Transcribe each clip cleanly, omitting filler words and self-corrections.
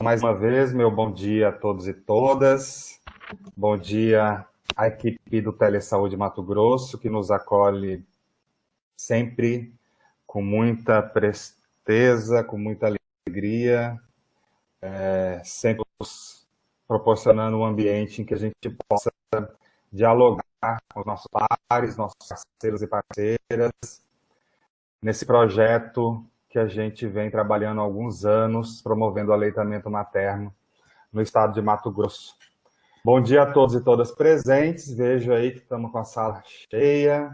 mais uma vez, meu bom dia a todos e todas. Bom dia à equipe do Telesaúde Mato Grosso, que nos acolhe sempre com muita presteza, com muita alegria, sempre nos proporcionando um ambiente em que a gente possa dialogar com os nossos pares, nossos parceiros e parceiras, nesse projeto que a gente vem trabalhando há alguns anos, promovendo o aleitamento materno no estado de Mato Grosso. Bom dia a todos e todas presentes. Vejo aí que estamos com a sala cheia.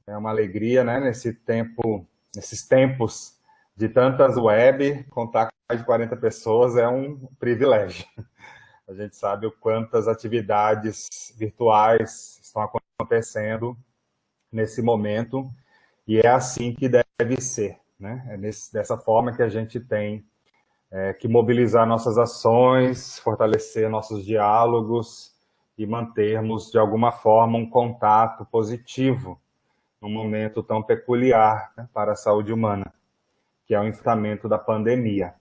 É uma alegria, né? Nesses tempos de tantas web, contar com mais de 40 pessoas é um privilégio. A gente sabe o quantas atividades virtuais estão acontecendo nesse momento, e é assim que deve ser, né? É dessa forma que a gente tem que mobilizar nossas ações, fortalecer nossos diálogos e mantermos, de alguma forma, um contato positivo num momento tão peculiar, né, para a saúde humana, que é o enfrentamento da pandemia.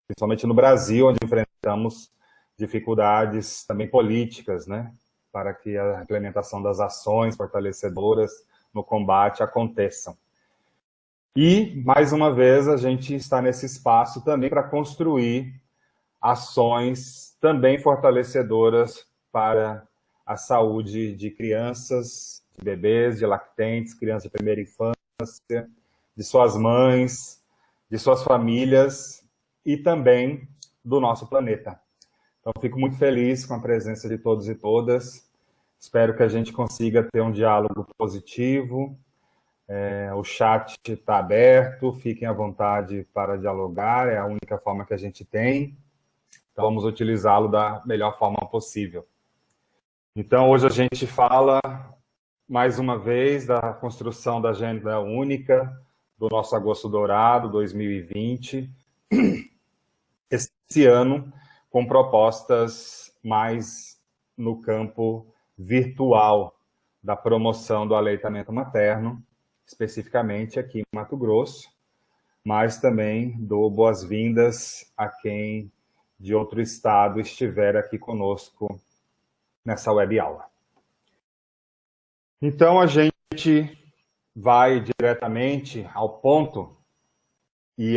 Principalmente no Brasil, onde enfrentamos dificuldades também políticas, né, para que a implementação das ações fortalecedoras no combate aconteçam. E, mais uma vez, a gente está nesse espaço também para construir ações também fortalecedoras para a saúde de crianças, de bebês, de lactentes, crianças de primeira infância, de suas mães, de suas famílias e também do nosso planeta. Então, fico muito feliz com a presença de todos e todas. Espero que a gente consiga ter um diálogo positivo. O chat está aberto, fiquem à vontade para dialogar, é a única forma que a gente tem. Então, vamos utilizá-lo da melhor forma possível. Então, hoje a gente fala, mais uma vez, da construção da Agenda Única do nosso Agosto Dourado 2020. Esse ano, com propostas mais no campo virtual da promoção do aleitamento materno, especificamente aqui em Mato Grosso, mas também dou boas-vindas a quem de outro estado estiver aqui conosco nessa web aula. Então, a gente vai diretamente ao ponto e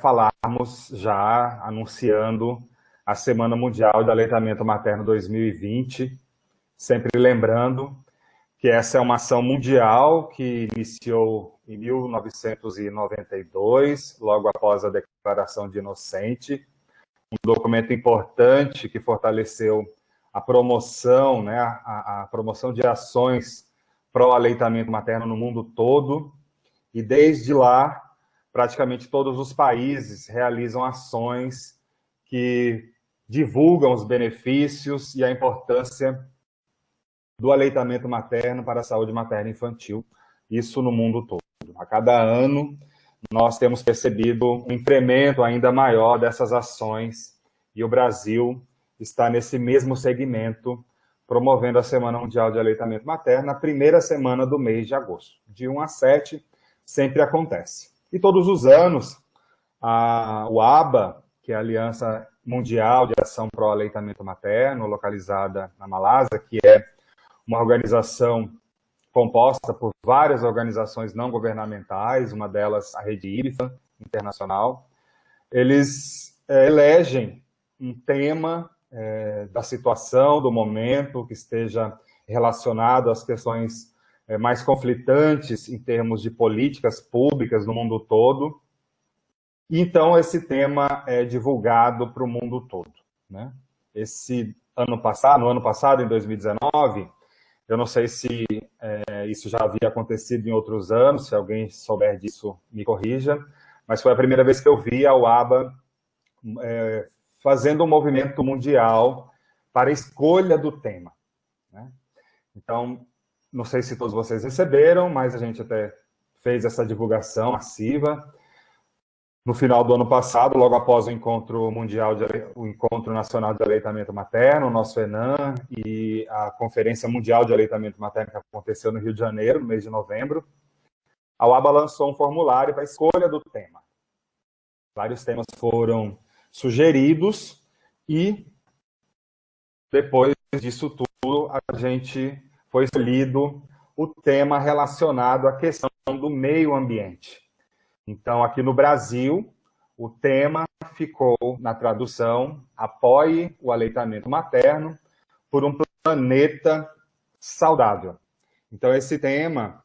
falarmos já anunciando a Semana Mundial de Aleitamento Materno 2020, sempre lembrando que essa é uma ação mundial que iniciou em 1992, logo após a Declaração de Inocente, um documento importante que fortaleceu a promoção, né, a promoção de ações pró-aleitamento materno no mundo todo, e desde lá, praticamente todos os países realizam ações que divulgam os benefícios e a importância do aleitamento materno para a saúde materna e infantil, isso no mundo todo. A cada ano, nós temos percebido um incremento ainda maior dessas ações, e o Brasil está nesse mesmo segmento, promovendo a Semana Mundial de Aleitamento Materno na primeira semana do mês de agosto. De 1 a 7, sempre acontece. E todos os anos, o ABA, que é a Aliança Mundial de Ação para o Aleitamento Materno, localizada na Malásia, que é uma organização composta por várias organizações não governamentais, uma delas a Rede IBFA Internacional, eles elegem um tema da situação, do momento, que esteja relacionado às questões mais conflitantes em termos de políticas públicas no mundo todo. E, então, esse tema é divulgado para o mundo todo, né? No ano passado, em 2019, eu não sei se isso já havia acontecido em outros anos, se alguém souber disso, me corrija, mas foi a primeira vez que eu vi a UABA fazendo um movimento mundial para a escolha do tema, né? Então, não sei se todos vocês receberam, mas a gente até fez essa divulgação massiva. No final do ano passado, logo após o Encontro Nacional de Aleitamento Materno, o nosso ENAM, e a Conferência Mundial de Aleitamento Materno, que aconteceu no Rio de Janeiro, no mês de novembro, a UABA lançou um formulário para a escolha do tema. Vários temas foram sugeridos, e depois disso tudo, a gente foi escolhido o tema relacionado à questão do meio ambiente. Então, aqui no Brasil, o tema ficou na tradução: apoie o aleitamento materno por um planeta saudável. Então, esse tema,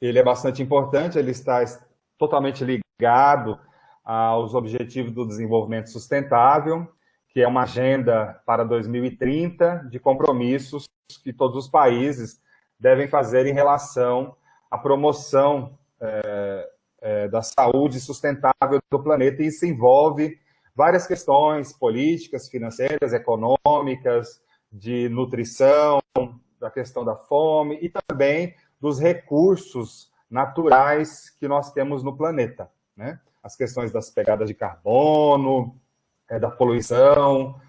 ele é bastante importante, ele está totalmente ligado aos Objetivos do Desenvolvimento Sustentável, que é uma agenda para 2030 de compromissos que todos os países devem fazer em relação à promoção da saúde sustentável do planeta, e isso envolve várias questões políticas, financeiras, econômicas, de nutrição, da questão da fome e também dos recursos naturais que nós temos no planeta, né? As questões das pegadas de carbono, da poluição,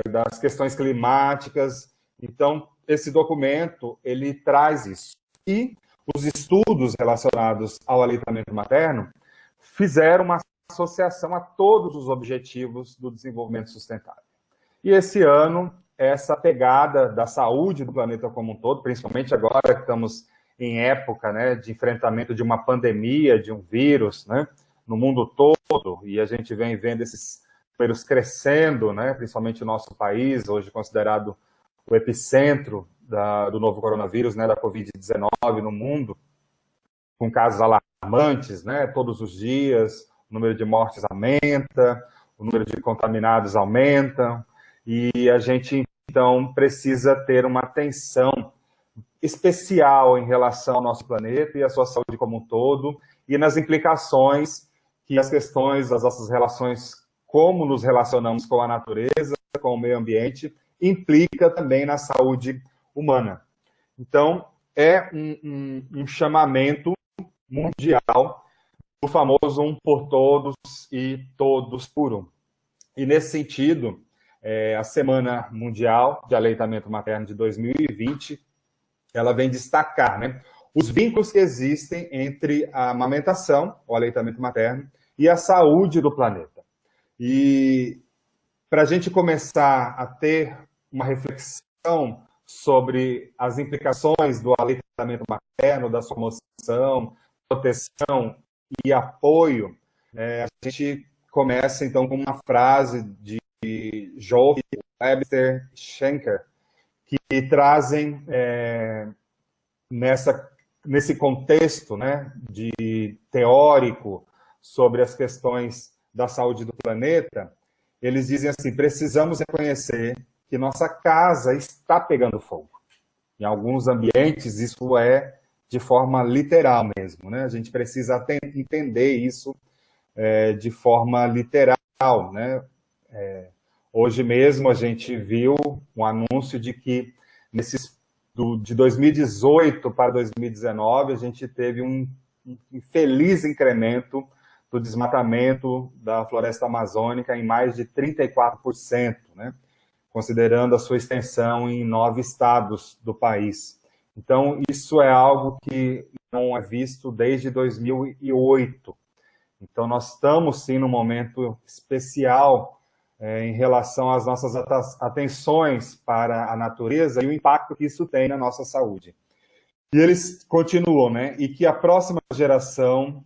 das questões climáticas. Então, esse documento, ele traz isso. E os estudos relacionados ao aleitamento materno fizeram uma associação a todos os objetivos do desenvolvimento sustentável. E esse ano, essa pegada da saúde do planeta como um todo, principalmente agora que estamos em época, né, de enfrentamento de uma pandemia, de um vírus, né, no mundo todo, e a gente vem vendo esses números crescendo, né, principalmente no nosso país, hoje considerado o epicentro do novo coronavírus, né, da Covid-19 no mundo, com casos alarmantes, né, todos os dias, o número de mortes aumenta, o número de contaminados aumenta, e a gente, então, precisa ter uma atenção especial em relação ao nosso planeta e à sua saúde como um todo, e nas implicações que as questões das nossas relações, como nos relacionamos com a natureza, com o meio ambiente, implica também na saúde humana. Então, é um chamamento mundial, o famoso um por todos e todos por um. E, nesse sentido, a Semana Mundial de Aleitamento Materno de 2020, ela vem destacar, né, os vínculos que existem entre a amamentação, o aleitamento materno, e a saúde do planeta. E para a gente começar a ter uma reflexão sobre as implicações do aleitamento materno, da sua promoção, proteção e apoio, a gente começa então com uma frase de Joel Webster Schenker, que trazem nesse contexto, né, de teórico sobre as questões da saúde do planeta. Eles dizem assim: precisamos reconhecer que nossa casa está pegando fogo. Em alguns ambientes, isso é de forma literal mesmo, né? A gente precisa entender isso de forma literal, né? Hoje mesmo a gente viu um anúncio de que de 2018 para 2019 a gente teve um infeliz incremento do desmatamento da floresta amazônica em mais de 34%, né? Considerando a sua extensão em 9 estados do país. Então, isso é algo que não é visto desde 2008. Então, nós estamos, sim, num momento especial em relação às nossas atenções para a natureza e o impacto que isso tem na nossa saúde. E eles continuam, né? E que a próxima geração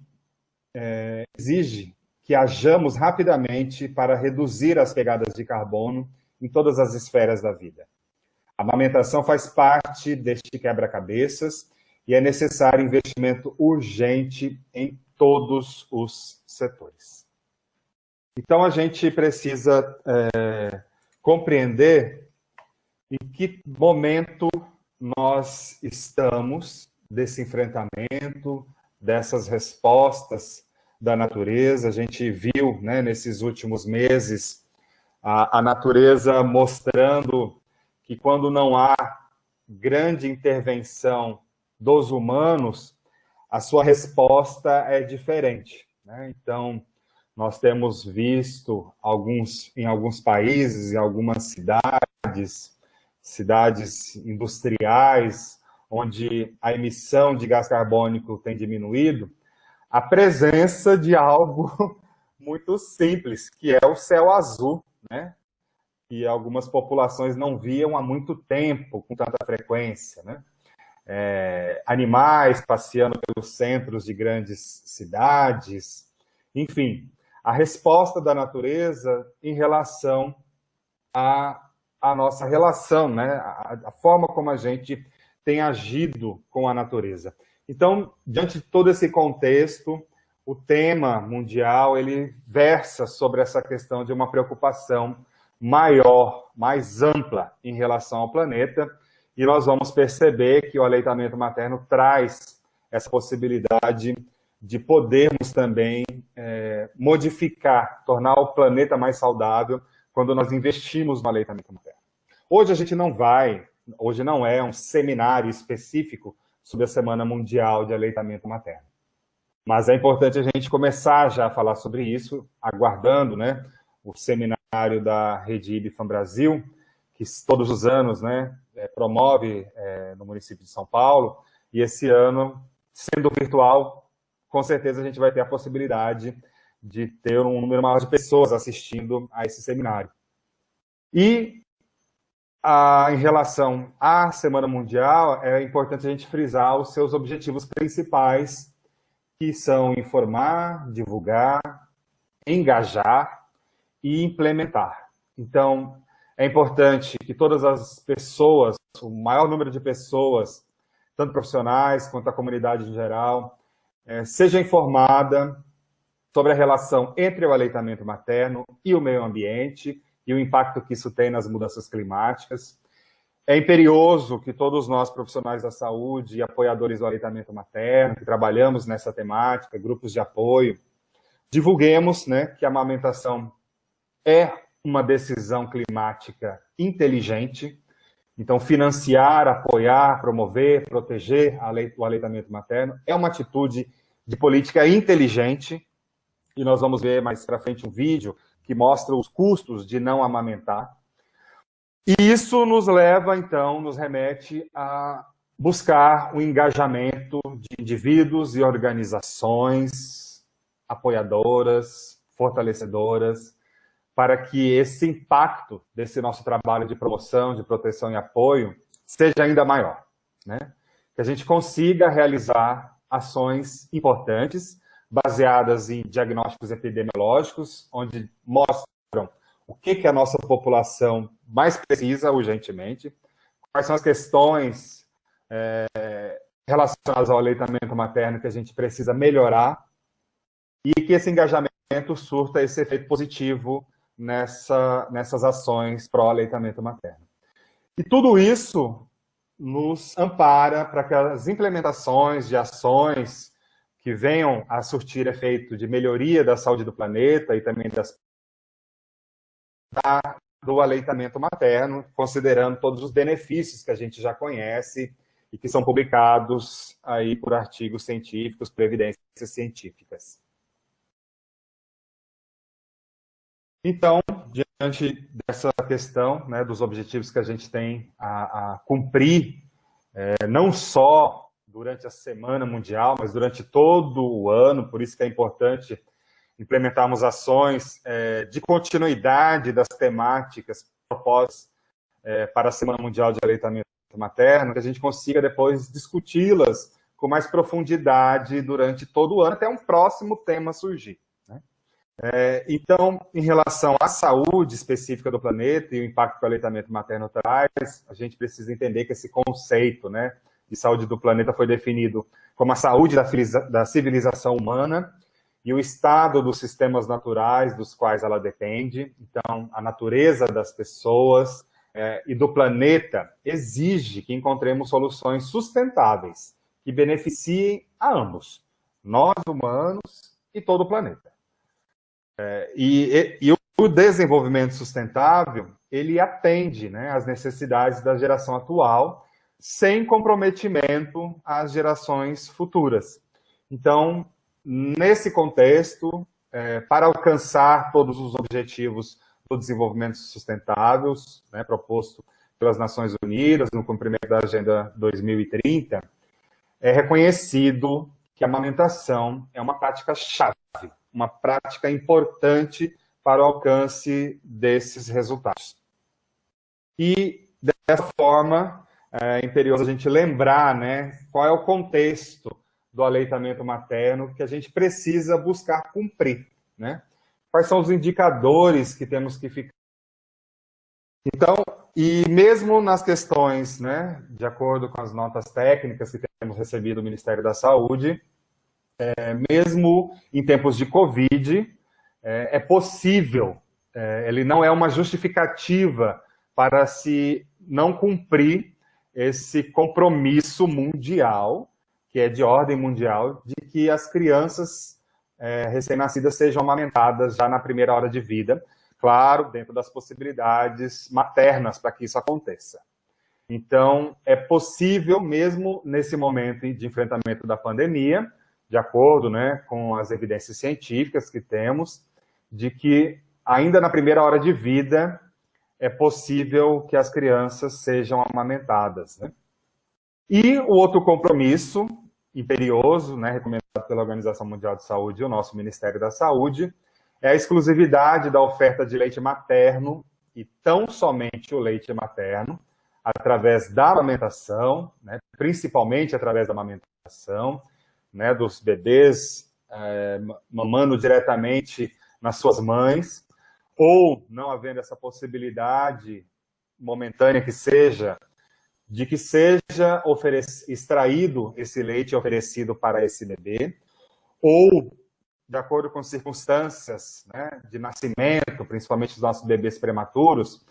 exige que hajamos rapidamente para reduzir as pegadas de carbono em todas as esferas da vida. A amamentação faz parte deste quebra-cabeças e é necessário investimento urgente em todos os setores. Então, a gente precisa compreender em que momento nós estamos desse enfrentamento, dessas respostas da natureza. A gente viu, né, nesses últimos meses a natureza mostrando que quando não há grande intervenção dos humanos, a sua resposta é diferente, né? Então, nós temos visto em alguns países, em algumas cidades industriais, onde a emissão de gás carbônico tem diminuído, a presença de algo muito simples, que é o céu azul, né? Que algumas populações não viam há muito tempo, com tanta frequência, né? Animais passeando pelos centros de grandes cidades, enfim, a resposta da natureza em relação à nossa relação, né? A forma como a gente tem agido com a natureza. Então, diante de todo esse contexto, o tema mundial ele versa sobre essa questão de uma preocupação maior, mais ampla em relação ao planeta, e nós vamos perceber que o aleitamento materno traz essa possibilidade de podermos também modificar, tornar o planeta mais saudável quando nós investimos no aleitamento materno. Hoje não é um seminário específico sobre a Semana Mundial de Aleitamento Materno. Mas é importante a gente começar já a falar sobre isso, aguardando, né, o seminário da Rede IBFAM Brasil, que todos os anos, né, promove no município de São Paulo, e esse ano, sendo virtual, com certeza a gente vai ter a possibilidade de ter um número maior de pessoas assistindo a esse seminário. E em relação à Semana Mundial, é importante a gente frisar os seus objetivos principais, que são informar, divulgar, engajar e implementar. Então, é importante que todas as pessoas, o maior número de pessoas, tanto profissionais quanto a comunidade em geral, seja informada sobre a relação entre o aleitamento materno e o meio ambiente e o impacto que isso tem nas mudanças climáticas. É imperioso que todos nós, profissionais da saúde e apoiadores do aleitamento materno, que trabalhamos nessa temática, grupos de apoio, divulguemos, né, que a amamentação é uma decisão climática inteligente. Então, financiar, apoiar, promover, proteger o aleitamento materno é uma atitude de política inteligente. E nós vamos ver mais para frente um vídeo que mostra os custos de não amamentar. E isso nos leva, então, nos remete a buscar o engajamento de indivíduos e organizações apoiadoras, fortalecedoras, para que esse impacto desse nosso trabalho de promoção, de proteção e apoio seja ainda maior, né? Que a gente consiga realizar ações importantes, baseadas em diagnósticos epidemiológicos, onde mostram o que a nossa população mais precisa urgentemente, quais são as questões relacionadas ao aleitamento materno que a gente precisa melhorar, e que esse engajamento surta esse efeito positivo nessas ações pró-aleitamento materno. E tudo isso nos ampara para que as implementações de ações que venham a surtir efeito de melhoria da saúde do planeta e também do aleitamento materno, considerando todos os benefícios que a gente já conhece e que são publicados aí por artigos científicos, por evidências científicas. Então, diante dessa questão, né, dos objetivos que a gente tem a cumprir, não só durante a Semana Mundial, mas durante todo o ano, por isso que é importante implementarmos ações de continuidade das temáticas propostas para a Semana Mundial de Aleitamento Materno, que a gente consiga depois discuti-las com mais profundidade durante todo o ano, até um próximo tema surgir. Então, em relação à saúde específica do planeta e o impacto que o aleitamento materno traz, a gente precisa entender que esse conceito, né, de saúde do planeta foi definido como a saúde da civilização humana e o estado dos sistemas naturais dos quais ela depende. Então, a natureza das pessoas e do planeta exige que encontremos soluções sustentáveis que beneficiem a ambos, nós humanos e todo o planeta. E o desenvolvimento sustentável, ele atende, né, às necessidades da geração atual, sem comprometimento às gerações futuras. Então, nesse contexto, para alcançar todos os objetivos do desenvolvimento sustentável, né, proposto pelas Nações Unidas no cumprimento da Agenda 2030, é reconhecido que a amamentação é uma prática-chave uma prática importante para o alcance desses resultados. E, dessa forma, é imperioso a gente lembrar, né, qual é o contexto do aleitamento materno que a gente precisa buscar cumprir, né? Quais são os indicadores que temos que ficar. Então, e mesmo nas questões, né, de acordo com as notas técnicas que temos recebido do Ministério da Saúde, mesmo em tempos de Covid, é possível, ele não é uma justificativa para se não cumprir esse compromisso mundial, que é de ordem mundial, de que as crianças recém-nascidas sejam amamentadas já na primeira hora de vida, claro, dentro das possibilidades maternas para que isso aconteça. Então, é possível, mesmo nesse momento de enfrentamento da pandemia, de acordo, né, com as evidências científicas que temos, de que ainda na primeira hora de vida é possível que as crianças sejam amamentadas, né? E o outro compromisso imperioso, né, recomendado pela Organização Mundial de Saúde e o nosso Ministério da Saúde, é a exclusividade da oferta de leite materno, e tão somente o leite materno, através da amamentação, né, principalmente através da amamentação, né, dos bebês mamando diretamente nas suas mães, ou não havendo essa possibilidade momentânea que seja, de que seja extraído esse leite oferecido para esse bebê, ou, de acordo com circunstâncias, né, de nascimento, principalmente dos nossos bebês prematuros,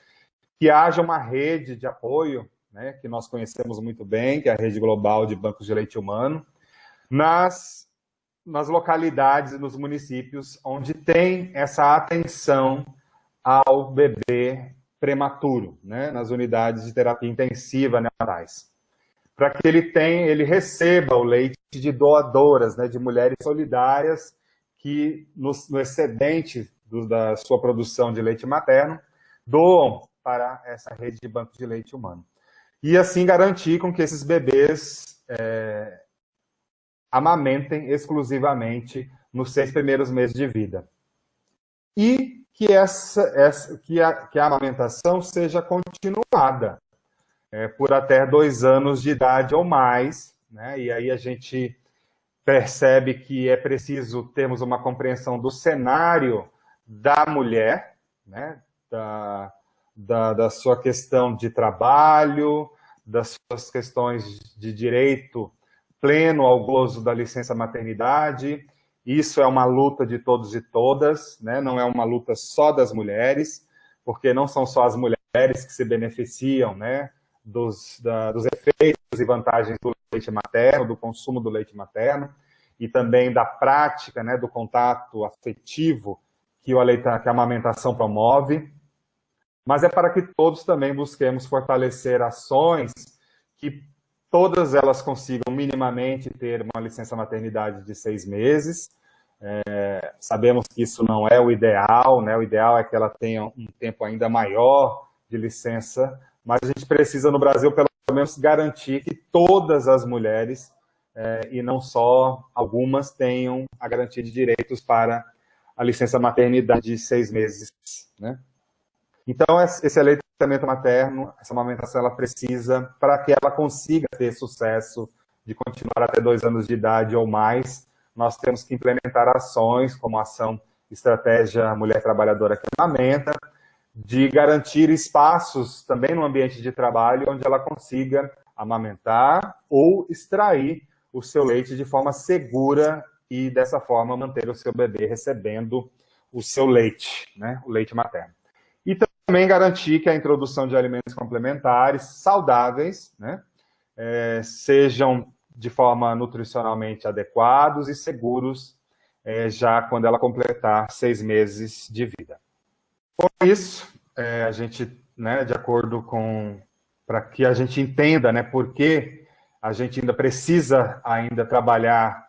que haja uma rede de apoio, né, que nós conhecemos muito bem, que é a Rede Global de Bancos de Leite Humano, nas localidades e nos municípios onde tem essa atenção ao bebê prematuro, né, nas unidades de terapia intensiva neonatais, para que ele receba o leite de doadoras, né, de mulheres solidárias que, no excedente da sua produção de leite materno, doam para essa rede de bancos de leite humano. E assim garantir com que esses bebês amamentem exclusivamente nos 6 primeiros meses de vida. E que a amamentação seja continuada por até 2 anos de idade ou mais, né? E aí a gente percebe que é preciso termos uma compreensão do cenário da mulher, né? Da sua questão de trabalho, das suas questões de direito pleno ao gozo da licença maternidade. Isso é uma luta de todos e todas, né? Não é uma luta só das mulheres, porque não são só as mulheres que se beneficiam, né, dos efeitos e vantagens do leite materno, do consumo do leite materno, e também da prática, né, do contato afetivo que a amamentação promove, mas é para que todos também busquemos fortalecer ações que todas elas consigam minimamente ter uma licença maternidade de 6 meses. Sabemos que isso não é o ideal, né? O ideal é que ela tenha um tempo ainda maior de licença, mas a gente precisa no Brasil pelo menos garantir que todas as mulheres, e não só algumas, tenham a garantia de direitos para a licença maternidade de 6 meses, né? Então, esse aleitamento materno, essa amamentação, ela precisa, para que ela consiga ter sucesso de continuar até 2 anos de idade ou mais, nós temos que implementar ações, como a ação Estratégia Mulher Trabalhadora que Amamenta, de garantir espaços também no ambiente de trabalho onde ela consiga amamentar ou extrair o seu leite de forma segura e, dessa forma, manter o seu bebê recebendo o seu leite, né, o leite materno. E também garantir que a introdução de alimentos complementares saudáveis, né, sejam de forma nutricionalmente adequados e seguros já quando ela completar 6 meses de vida. Com isso, a gente, né, de acordo com, para que a gente entenda, né, por que a gente ainda precisa trabalhar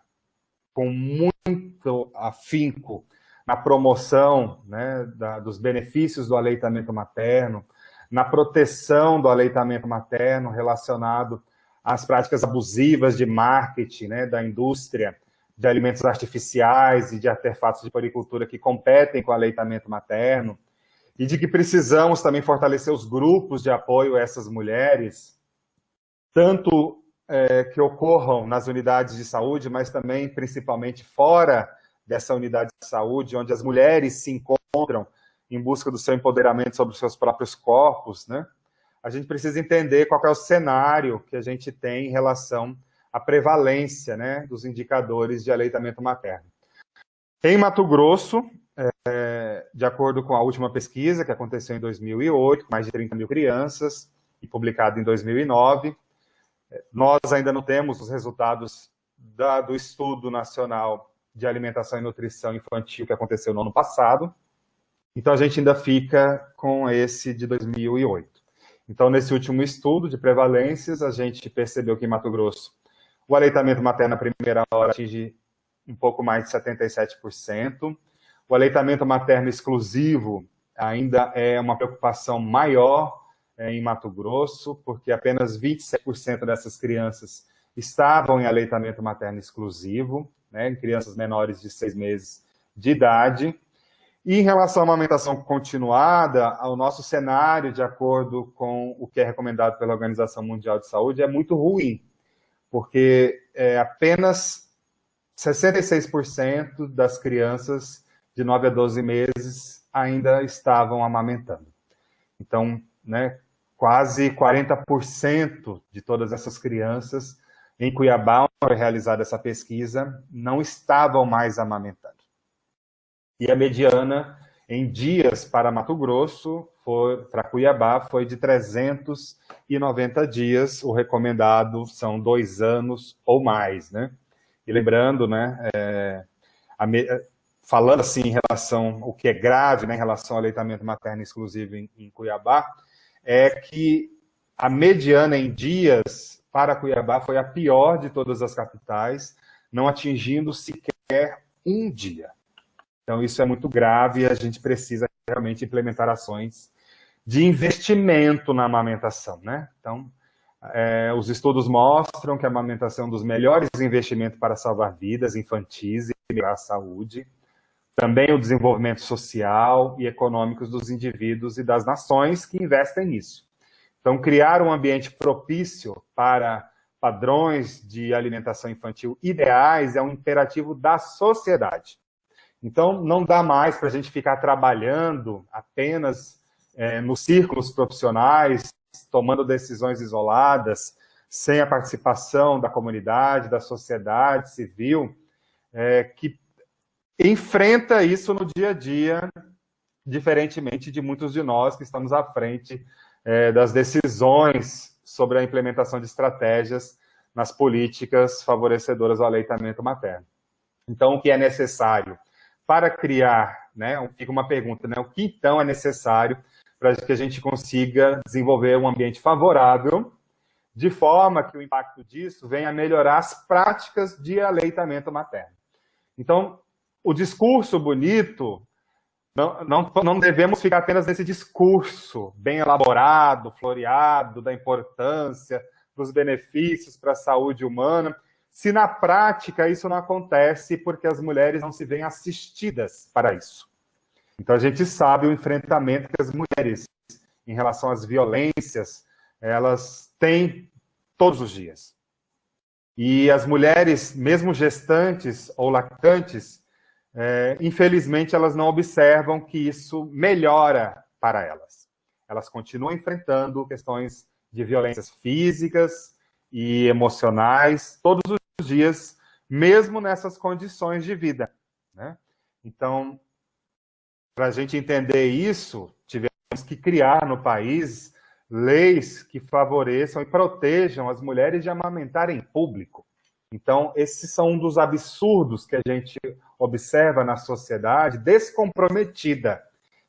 com muito afinco na promoção, né, dos benefícios do aleitamento materno, na proteção do aleitamento materno relacionado às práticas abusivas de marketing, né, da indústria de alimentos artificiais e de artefatos de poricultura que competem com o aleitamento materno, e de que precisamos também fortalecer os grupos de apoio a essas mulheres, tanto que ocorram nas unidades de saúde, mas também, principalmente, fora dessa unidade de saúde, onde as mulheres se encontram em busca do seu empoderamento sobre os seus próprios corpos, né? A gente precisa entender qual é o cenário que a gente tem em relação à prevalência, né, dos indicadores de aleitamento materno. Em Mato Grosso, de acordo com a última pesquisa, que aconteceu em 2008, mais de 30 mil crianças, e publicada em 2009, nós ainda não temos os resultados do Estudo Nacional de Alimentação e Nutrição Infantil, que aconteceu no ano passado, então a gente ainda fica com esse de 2008. Então, nesse último estudo de prevalências, a gente percebeu que em Mato Grosso o aleitamento materno na primeira hora atinge um pouco mais de 77%. O aleitamento materno exclusivo ainda é uma preocupação maior em Mato Grosso, porque apenas 27% dessas crianças estavam em aleitamento materno exclusivo, né, em crianças menores de 6 meses de idade. E em relação à amamentação continuada, o nosso cenário, de acordo com o que é recomendado pela Organização Mundial de Saúde, é muito ruim, porque apenas 66% das crianças de 9 a 12 meses ainda estavam amamentando. Então, né, quase 40% de todas essas crianças em Cuiabá, onde foi realizada essa pesquisa, não estavam mais amamentando. E a mediana em dias para Mato Grosso, para Cuiabá, foi de 390 dias. O recomendado são 2 anos ou mais, né? E lembrando, né, falando assim em relação ao que é grave, né, em relação ao aleitamento materno exclusivo em Cuiabá, é que a mediana em dias para Cuiabá foi a pior de todas as capitais, não atingindo sequer um dia. Então, isso é muito grave e a gente precisa realmente implementar ações de investimento na amamentação, né? Então, os estudos mostram que a amamentação é um dos melhores investimentos para salvar vidas infantis e melhorar a saúde, também o desenvolvimento social e econômico dos indivíduos e das nações que investem nisso. Então, criar um ambiente propício para padrões de alimentação infantil ideais é um imperativo da sociedade. Então, não dá mais para a gente ficar trabalhando apenas nos círculos profissionais, tomando decisões isoladas, sem a participação da comunidade, da sociedade civil, que enfrenta isso no dia a dia, diferentemente de muitos de nós que estamos à frente das decisões sobre a implementação de estratégias nas políticas favorecedoras ao aleitamento materno. Então, o que é necessário? Para criar, né, fica uma pergunta, né, o que então é necessário para que a gente consiga desenvolver um ambiente favorável, de forma que o impacto disso venha a melhorar as práticas de aleitamento materno. Então, o discurso bonito, não devemos ficar apenas nesse discurso bem elaborado, floreado, da importância, dos benefícios para a saúde humana, se na prática isso não acontece porque as mulheres não se veem assistidas para isso. Então a gente sabe o enfrentamento que as mulheres, em relação às violências, elas têm todos os dias. E as mulheres, mesmo gestantes ou lactantes, infelizmente elas não observam que isso melhora para elas. Elas continuam enfrentando questões de violências físicas e emocionais todos os dias, mesmo nessas condições de vida, né? Então, para a gente entender isso, tivemos que criar no país leis que favoreçam e protejam as mulheres de amamentar em público. Então, esses são um dos absurdos que a gente observa na sociedade descomprometida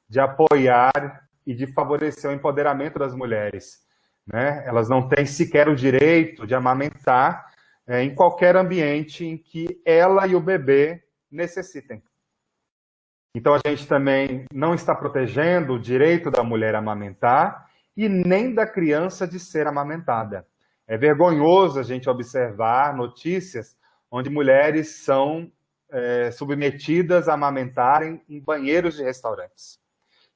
de apoiar e de favorecer o empoderamento das mulheres, né? Elas não têm sequer o direito de amamentar em qualquer ambiente em que ela e o bebê necessitem. Então, a gente também não está protegendo o direito da mulher a amamentar e nem da criança de ser amamentada. É vergonhoso a gente observar notícias onde mulheres são submetidas a amamentarem em banheiros de restaurantes,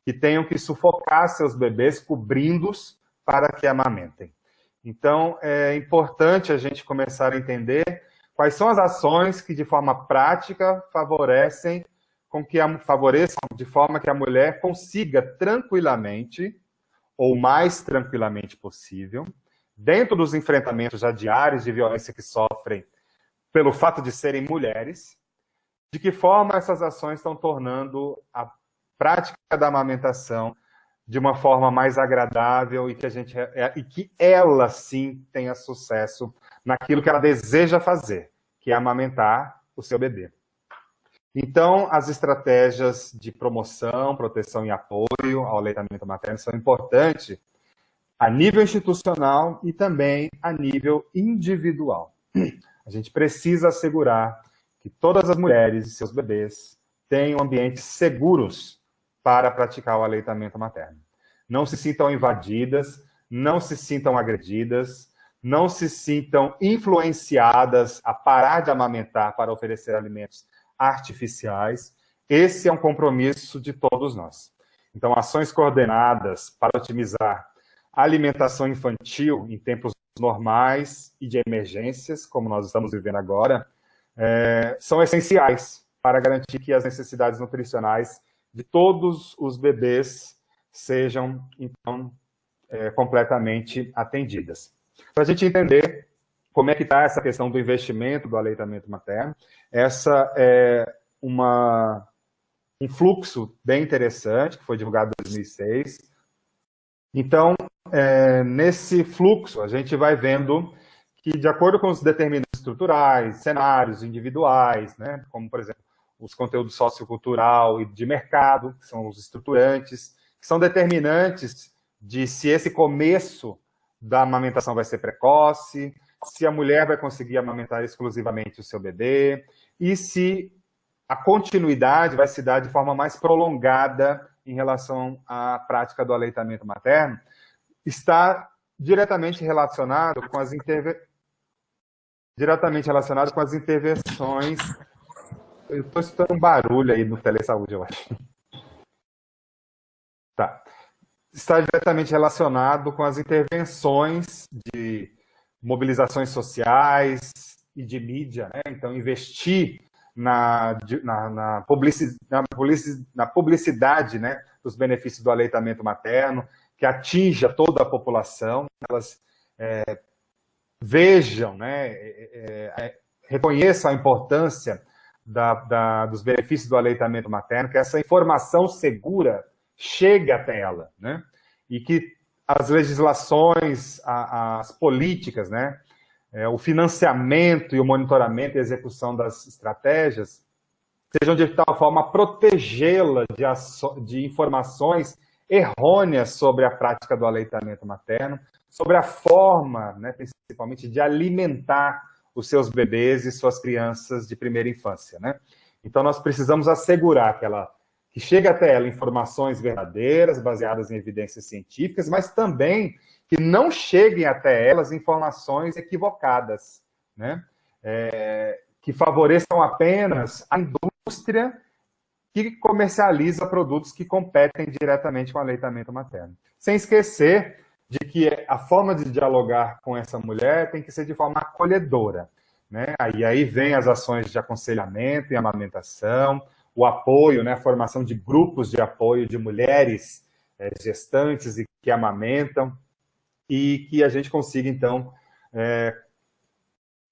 que tenham que sufocar seus bebês, cobrindo-os para que amamentem. Então, é importante a gente começar a entender quais são as ações que, de forma prática, favoreçam de forma que a mulher consiga tranquilamente, ou mais tranquilamente possível, dentro dos enfrentamentos já diários de violência que sofrem pelo fato de serem mulheres, de que forma essas ações estão tornando a prática da amamentação de uma forma mais agradável e que ela sim tenha sucesso naquilo que ela deseja fazer, que é amamentar o seu bebê. Então, as estratégias de promoção, proteção e apoio ao aleitamento materno são importantes a nível institucional e também a nível individual. A gente precisa assegurar que todas as mulheres e seus bebês tenham ambientes seguros para praticar o aleitamento materno. Não se sintam invadidas, não se sintam agredidas, não se sintam influenciadas a parar de amamentar para oferecer alimentos artificiais. Esse é um compromisso de todos nós. Então, ações coordenadas para otimizar a alimentação infantil em tempos normais e de emergências, como nós estamos vivendo agora, são essenciais para garantir que as necessidades nutricionais de todos os bebês sejam, então, completamente atendidas. Para a gente entender como é que está essa questão do investimento do aleitamento materno, essa é um fluxo bem interessante, que foi divulgado em 2006. Então, nesse fluxo, a gente vai vendo que, de acordo com os determinantes estruturais, cenários individuais, né, como, por exemplo, os conteúdos sociocultural e de mercado, que são os estruturantes, que são determinantes de se esse começo da amamentação vai ser precoce, se a mulher vai conseguir amamentar exclusivamente o seu bebê, e se a continuidade vai se dar de forma mais prolongada em relação à prática do aleitamento materno, está diretamente relacionado com as intervenções. Eu estou escutando um barulho aí no Telesaúde, eu acho. Tá. Está diretamente relacionado com as intervenções de mobilizações sociais e de mídia, né? Então, investir na publicidade, né, dos benefícios do aleitamento materno, que atinja toda a população, elas vejam, né, reconheçam a importância dos benefícios do aleitamento materno, que essa informação segura chegue até ela, né? E que as legislações, as políticas, né, o financiamento e o monitoramento e execução das estratégias sejam de tal forma a protegê-la de informações errôneas sobre a prática do aleitamento materno, sobre a forma, né, principalmente, de alimentar os seus bebês e suas crianças de primeira infância, né? Então, nós precisamos assegurar que chegue até ela informações verdadeiras, baseadas em evidências científicas, mas também que não cheguem até elas informações equivocadas, né? Que favoreçam apenas a indústria que comercializa produtos que competem diretamente com o aleitamento materno. Sem esquecer de que a forma de dialogar com essa mulher tem que ser de forma acolhedora, né? Aí vem as ações de aconselhamento e amamentação, o apoio, né, a formação de grupos de apoio de mulheres gestantes e que amamentam, e que a gente consiga, então,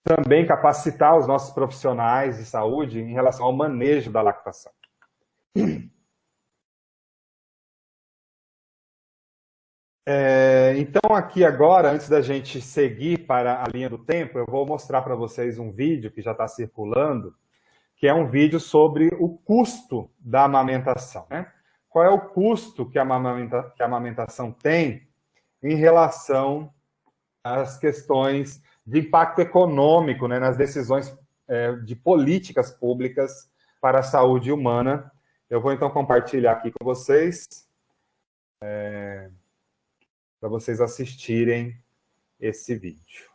também capacitar os nossos profissionais de saúde em relação ao manejo da lactação. Então, aqui agora, antes da gente seguir para a linha do tempo, eu vou mostrar para vocês um vídeo que já está circulando, que é um vídeo sobre o custo da amamentação, né? Qual é o custo que a amamentação tem em relação às questões de impacto econômico, né, nas decisões de políticas públicas para a saúde humana. Eu vou, então, compartilhar aqui com vocês, para vocês assistirem esse vídeo.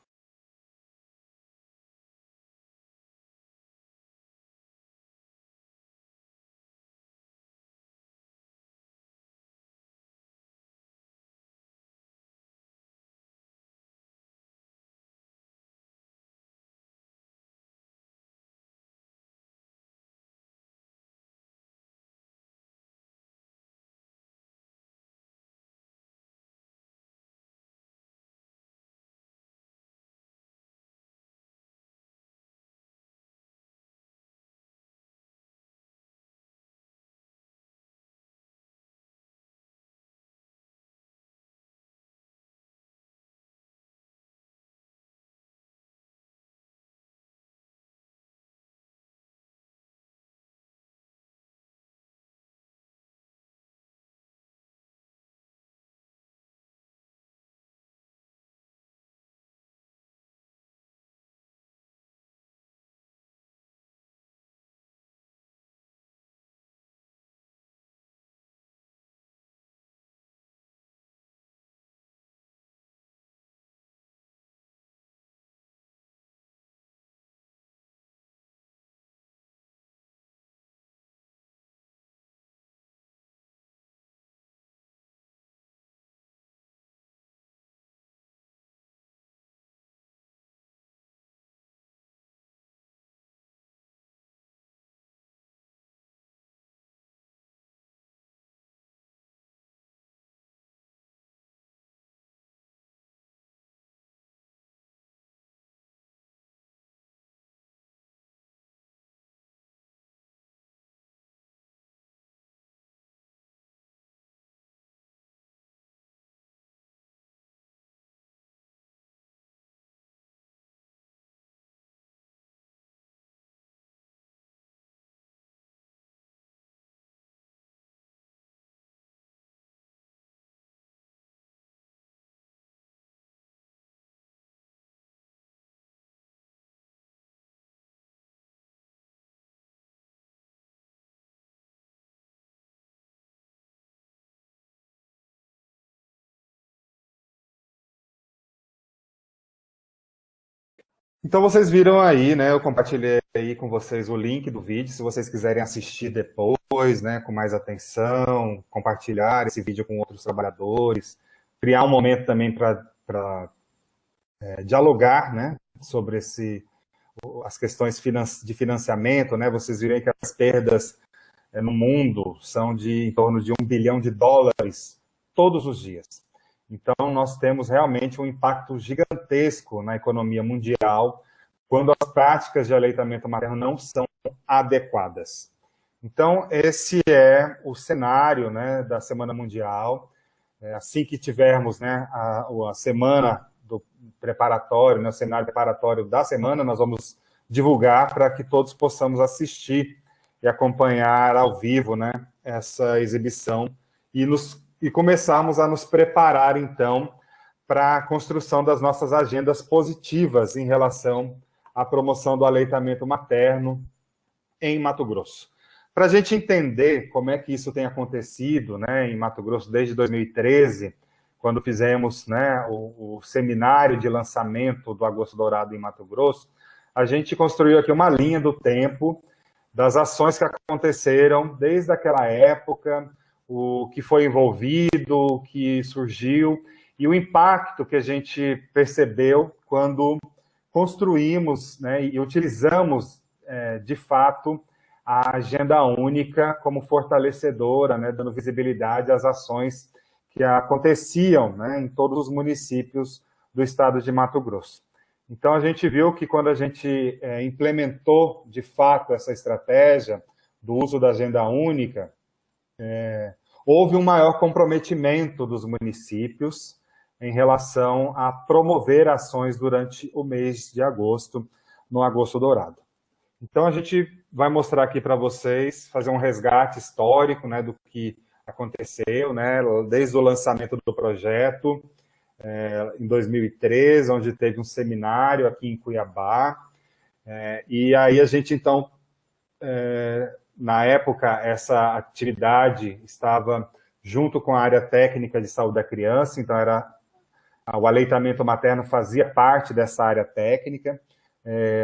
Então vocês viram aí, né? Eu compartilhei aí com vocês o link do vídeo, se vocês quiserem assistir depois, né, com mais atenção, compartilhar esse vídeo com outros trabalhadores, criar um momento também para dialogar, né, sobre as questões de financiamento, né? Vocês viram que as perdas no mundo são de em torno de US$ 1 bilhão todos os dias. Então, nós temos realmente um impacto gigantesco na economia mundial quando as práticas de aleitamento materno não são adequadas. Então, esse é o cenário, né, da Semana Mundial. Assim que tivermos, né, a semana do preparatório, né, o cenário preparatório da semana, nós vamos divulgar para que todos possamos assistir e acompanhar ao vivo, né, essa exibição e começarmos a nos preparar, então, para a construção das nossas agendas positivas em relação à promoção do aleitamento materno em Mato Grosso. Para a gente entender como é que isso tem acontecido, né, em Mato Grosso desde 2013, quando fizemos, né, o seminário de lançamento do Agosto Dourado em Mato Grosso, a gente construiu aqui uma linha do tempo das ações que aconteceram desde aquela época, o que foi envolvido, o que surgiu, e o impacto que a gente percebeu quando construímos, né, e utilizamos, de fato, a Agenda Única como fortalecedora, né, dando visibilidade às ações que aconteciam, né, em todos os municípios do estado de Mato Grosso. Então, a gente viu que quando a gente implementou, de fato, essa estratégia do uso da Agenda Única, houve um maior comprometimento dos municípios em relação a promover ações durante o mês de agosto, no Agosto Dourado. Então, a gente vai mostrar aqui para vocês, fazer um resgate histórico, né, do que aconteceu, né, desde o lançamento do projeto, em 2013, onde teve um seminário aqui em Cuiabá, e aí a gente, então, na época, essa atividade estava junto com a área técnica de saúde da criança, então o aleitamento materno fazia parte dessa área técnica,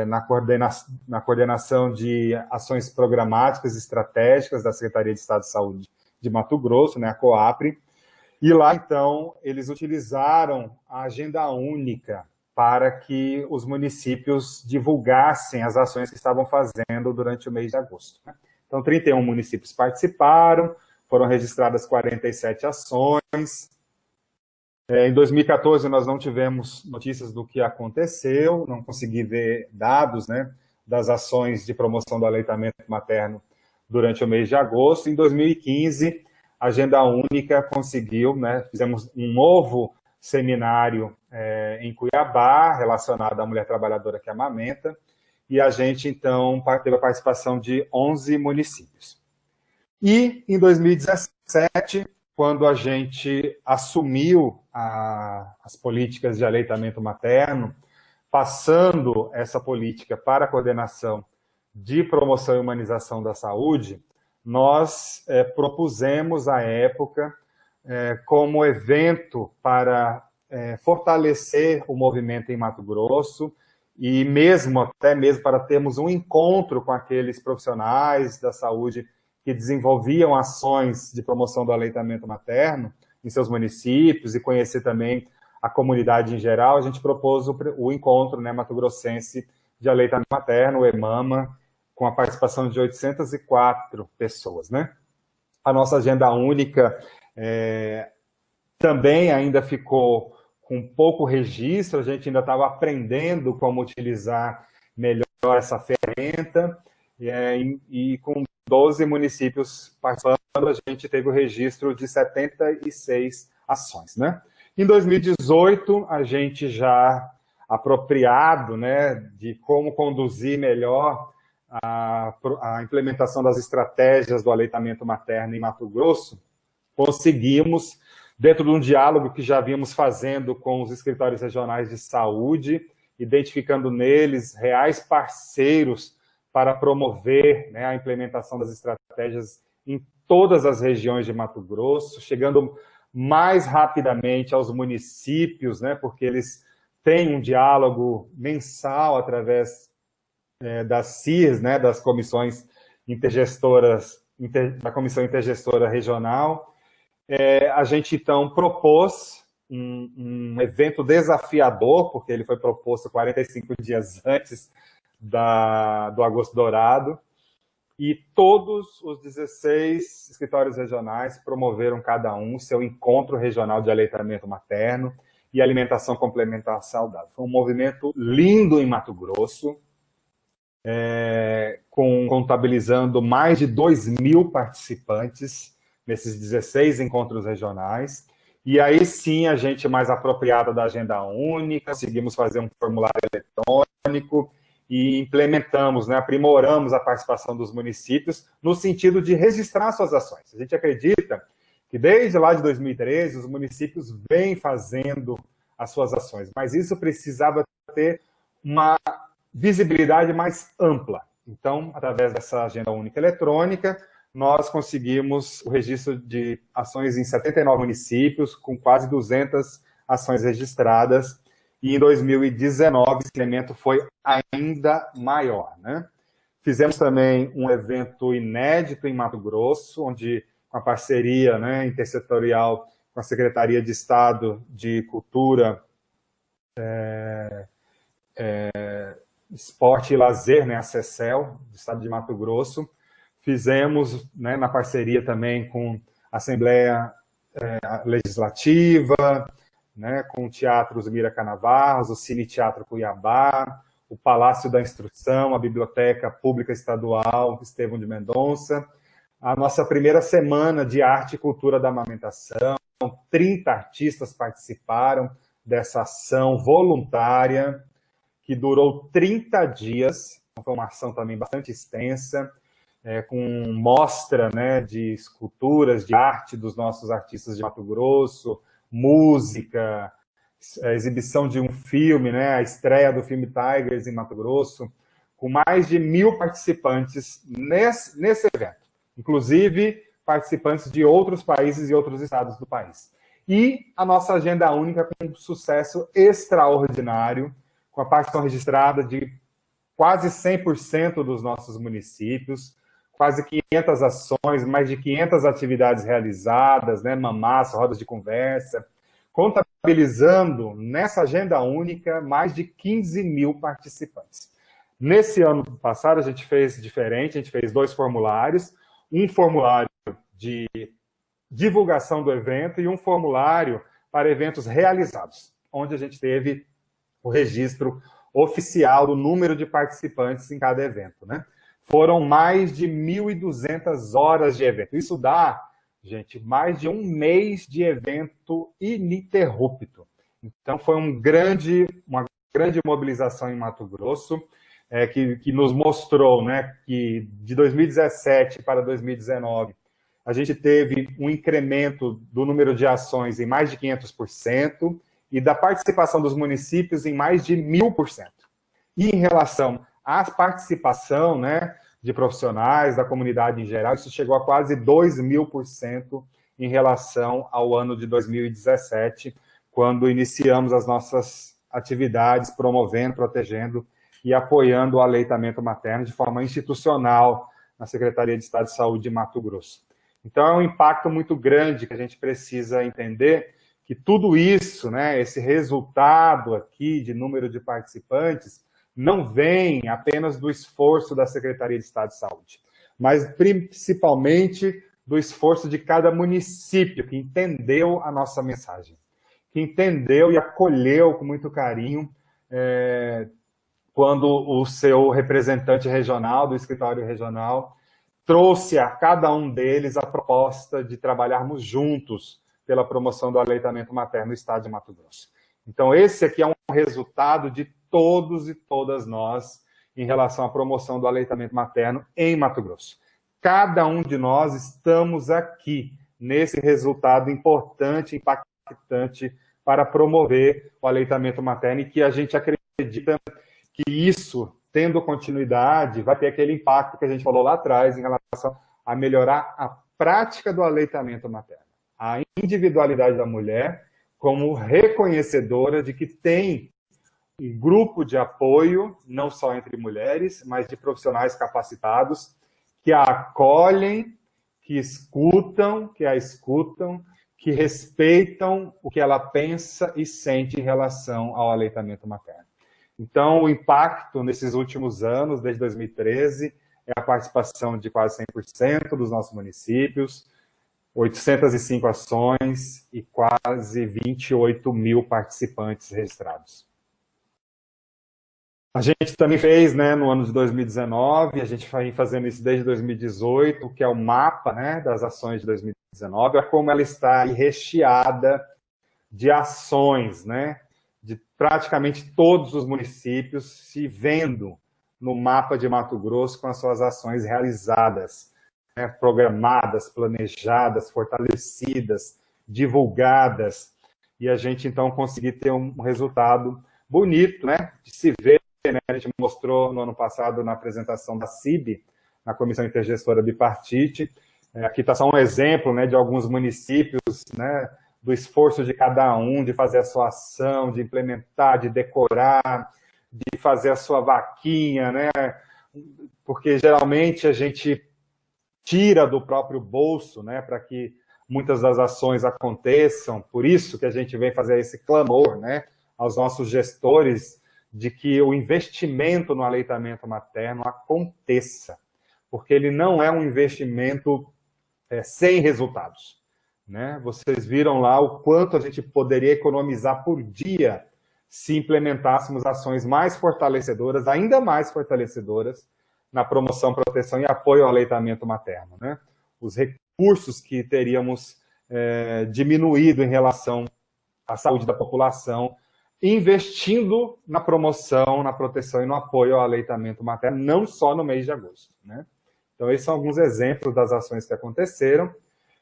na coordenação de ações programáticas e estratégicas da Secretaria de Estado de Saúde de Mato Grosso, né, a COAPRE, e lá, então, eles utilizaram a Agenda Única para que os municípios divulgassem as ações que estavam fazendo durante o mês de agosto. Então, 31 municípios participaram, foram registradas 47 ações. Em 2014, nós não tivemos notícias do que aconteceu, não consegui ver dados, né, das ações de promoção do aleitamento materno durante o mês de agosto. Em 2015, a Agenda Única conseguiu, né, fizemos um novo seminário em Cuiabá, relacionado à mulher trabalhadora que amamenta, e a gente, então, teve a participação de 11 municípios. E, em 2017, quando a gente assumiu as políticas de aleitamento materno, passando essa política para a coordenação de promoção e humanização da saúde, nós propusemos, à época, como evento para fortalecer o movimento em Mato Grosso, e até mesmo para termos um encontro com aqueles profissionais da saúde que desenvolviam ações de promoção do aleitamento materno em seus municípios e conhecer também a comunidade em geral, a gente propôs o encontro, né, mato-grossense de aleitamento materno, o EMAMA, com a participação de 804 pessoas, né? A nossa Agenda Única também ainda ficou com pouco registro, a gente ainda estava aprendendo como utilizar melhor essa ferramenta, e com 12 municípios participando, a gente teve o registro de 76 ações, né? Em 2018, a gente já apropriado, né, de como conduzir melhor a implementação das estratégias do aleitamento materno em Mato Grosso, conseguimos, dentro de um diálogo que já vínhamos fazendo com os escritórios regionais de saúde, identificando neles reais parceiros para promover, né, a implementação das estratégias em todas as regiões de Mato Grosso, chegando mais rapidamente aos municípios, né, porque eles tem um diálogo mensal através das CIRs, né, das comissões intergestoras, da Comissão Intergestora Regional. A gente, então, propôs um evento desafiador, porque ele foi proposto 45 dias antes do Agosto Dourado, e todos os 16 escritórios regionais promoveram cada um seu encontro regional de aleitamento materno e alimentação complementar saudável. Foi um movimento lindo em Mato Grosso, contabilizando mais de 2.000 participantes nesses 16 encontros regionais. E aí sim, a gente mais apropriada da Agenda Única, conseguimos fazer um formulário eletrônico e implementamos, né, aprimoramos a participação dos municípios no sentido de registrar suas ações. A gente acredita que desde lá de 2013 os municípios vêm fazendo as suas ações, mas isso precisava ter uma visibilidade mais ampla. Então, através dessa Agenda Única Eletrônica, nós conseguimos o registro de ações em 79 municípios, com quase 200 ações registradas, e em 2019 esse elemento foi ainda maior, né? Fizemos também um evento inédito em Mato Grosso, onde, com a parceria, né, intersetorial com a Secretaria de Estado de Cultura, Esporte e Lazer, né, a CECEL, do Estado de Mato Grosso. Fizemos, né, na parceria também com a Assembleia Legislativa, né, com o Teatro Zumira Canavarros, o Cine Teatro Cuiabá, o Palácio da Instrução, a Biblioteca Pública Estadual Estevão de Mendonça, a nossa primeira semana de arte e cultura da amamentação. 30 artistas participaram dessa ação voluntária, que durou 30 dias, foi uma ação também bastante extensa, com mostra, né, de esculturas, de arte dos nossos artistas de Mato Grosso, música, a exibição de um filme, né, a estreia do filme Tigers em Mato Grosso, com mais de 1.000 participantes nesse evento, inclusive participantes de outros países e outros estados do país. E a nossa Agenda Única com um sucesso extraordinário, com a participação registrada de quase 100% dos nossos municípios, quase 500 ações, mais de 500 atividades realizadas, né, mamaço, rodas de conversa, contabilizando nessa Agenda Única mais de 15.000 participantes. Nesse ano passado, a gente fez diferente, a gente fez 2 formulários, um formulário de divulgação do evento e um formulário para eventos realizados, onde a gente teve o registro oficial do número de participantes em cada evento, né? Foram mais de 1.200 horas de evento. Isso dá, gente, mais de um mês de evento ininterrupto. Então, foi uma grande mobilização em Mato Grosso, que nos mostrou, né, que de 2017 para 2019, a gente teve um incremento do número de ações em mais de 500%, e da participação dos municípios em mais de 1.000%. E em relação à participação, né, de profissionais, da comunidade em geral, isso chegou a quase 2.000% em relação ao ano de 2017, quando iniciamos as nossas atividades promovendo, protegendo e apoiando o aleitamento materno de forma institucional na Secretaria de Estado de Saúde de Mato Grosso. Então, é um impacto muito grande que a gente precisa entender que tudo isso, né, esse resultado aqui de número de participantes, não vem apenas do esforço da Secretaria de Estado de Saúde, mas principalmente do esforço de cada município que entendeu a nossa mensagem, que entendeu e acolheu com muito carinho quando o seu representante regional, do escritório regional, trouxe a cada um deles a proposta de trabalharmos juntos pela promoção do aleitamento materno no estado de Mato Grosso. Então, esse aqui é um resultado de todos e todas nós em relação à promoção do aleitamento materno em Mato Grosso. Cada um de nós estamos aqui nesse resultado importante, impactante para promover o aleitamento materno e que a gente acredita que isso, tendo continuidade, vai ter aquele impacto que a gente falou lá atrás em relação a melhorar a prática do aleitamento materno. A individualidade da mulher como reconhecedora de que tem um grupo de apoio, não só entre mulheres, mas de profissionais capacitados que a acolhem, que escutam, que a escutam, que respeitam o que ela pensa e sente em relação ao aleitamento materno. Então, o impacto nesses últimos anos, desde 2013, é a participação de quase 100% dos nossos municípios, 805 ações e quase 28 mil participantes registrados. A gente também fez, né, no ano de 2019, a gente vem fazendo isso desde 2018, que é o mapa, né, das ações de 2019, olha como ela está aí recheada de ações, né, de praticamente todos os municípios se vendo no mapa de Mato Grosso com as suas ações realizadas, né, programadas, planejadas, fortalecidas, divulgadas, e a gente então conseguir ter um resultado bonito, né, de se ver. A gente mostrou no ano passado na apresentação da CIB, na Comissão Intergestora Bipartite. Aqui está só um exemplo, né, de alguns municípios, né, do esforço de cada um, de fazer a sua ação, de implementar, de decorar, de fazer a sua vaquinha, né, porque geralmente a gente tira do próprio bolso, né, para que muitas das ações aconteçam. Por isso que a gente vem fazer esse clamor, né, aos nossos gestores, de que o investimento no aleitamento materno aconteça, porque ele não é um investimento sem resultados, né? Vocês viram lá o quanto a gente poderia economizar por dia se implementássemos ações mais fortalecedoras, ainda mais fortalecedoras, na promoção, proteção e apoio ao aleitamento materno, né? Os recursos que teríamos diminuído em relação à saúde da população, investindo na promoção, na proteção e no apoio ao aleitamento materno, não só no mês de agosto, né? Então, esses são alguns exemplos das ações que aconteceram.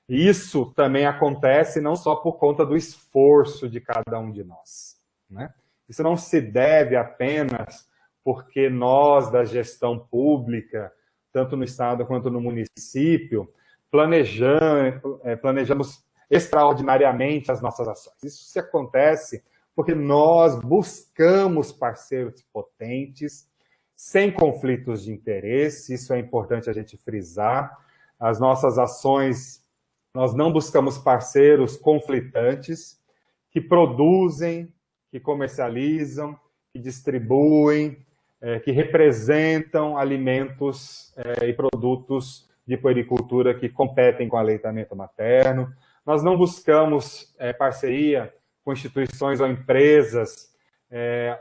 E isso também acontece não só por conta do esforço de cada um de nós, né? Isso não se deve apenas porque nós, da gestão pública, tanto no Estado quanto no município, planejamos extraordinariamente as nossas ações. Isso se acontece porque nós buscamos parceiros potentes, sem conflitos de interesse, isso é importante a gente frisar. As nossas ações, nós não buscamos parceiros conflitantes, que produzem, que comercializam, que distribuem, que representam alimentos e produtos de puericultura que competem com o aleitamento materno. Nós não buscamos parceria com instituições ou empresas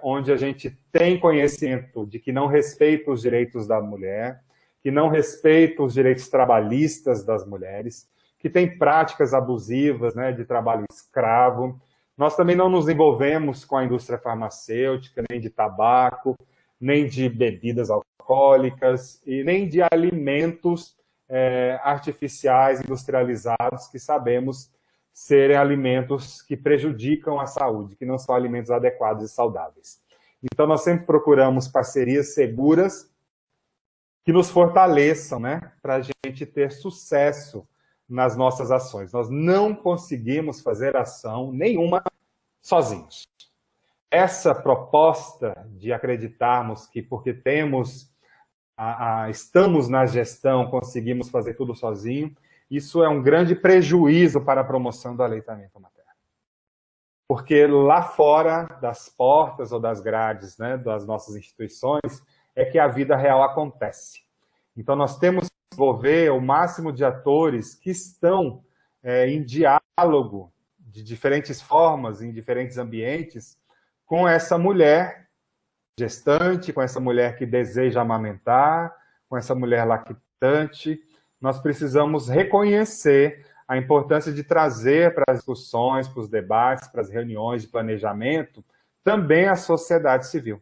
onde a gente tem conhecimento de que não respeita os direitos da mulher, que não respeita os direitos trabalhistas das mulheres, que tem práticas abusivas, né, de trabalho escravo. Nós também não nos envolvemos com a indústria farmacêutica, nem de tabaco, nem de bebidas alcoólicas, e nem de alimentos artificiais, industrializados, que sabemos serem alimentos que prejudicam a saúde, que não são alimentos adequados e saudáveis. Então, nós sempre procuramos parcerias seguras que nos fortaleçam, né, para a gente ter sucesso nas nossas ações. Nós não conseguimos fazer ação nenhuma sozinhos. Essa proposta de acreditarmos que porque estamos na gestão, conseguimos fazer tudo sozinho, isso é um grande prejuízo para a promoção do aleitamento materno. Porque lá fora das portas ou das grades, né, das nossas instituições, é que a vida real acontece. Então, nós temos que envolver o máximo de atores que estão em diálogo de diferentes formas, em diferentes ambientes, com essa mulher gestante, com essa mulher que deseja amamentar, com essa mulher lactante. Nós precisamos reconhecer a importância de trazer para as discussões, para os debates, para as reuniões de planejamento, também a sociedade civil,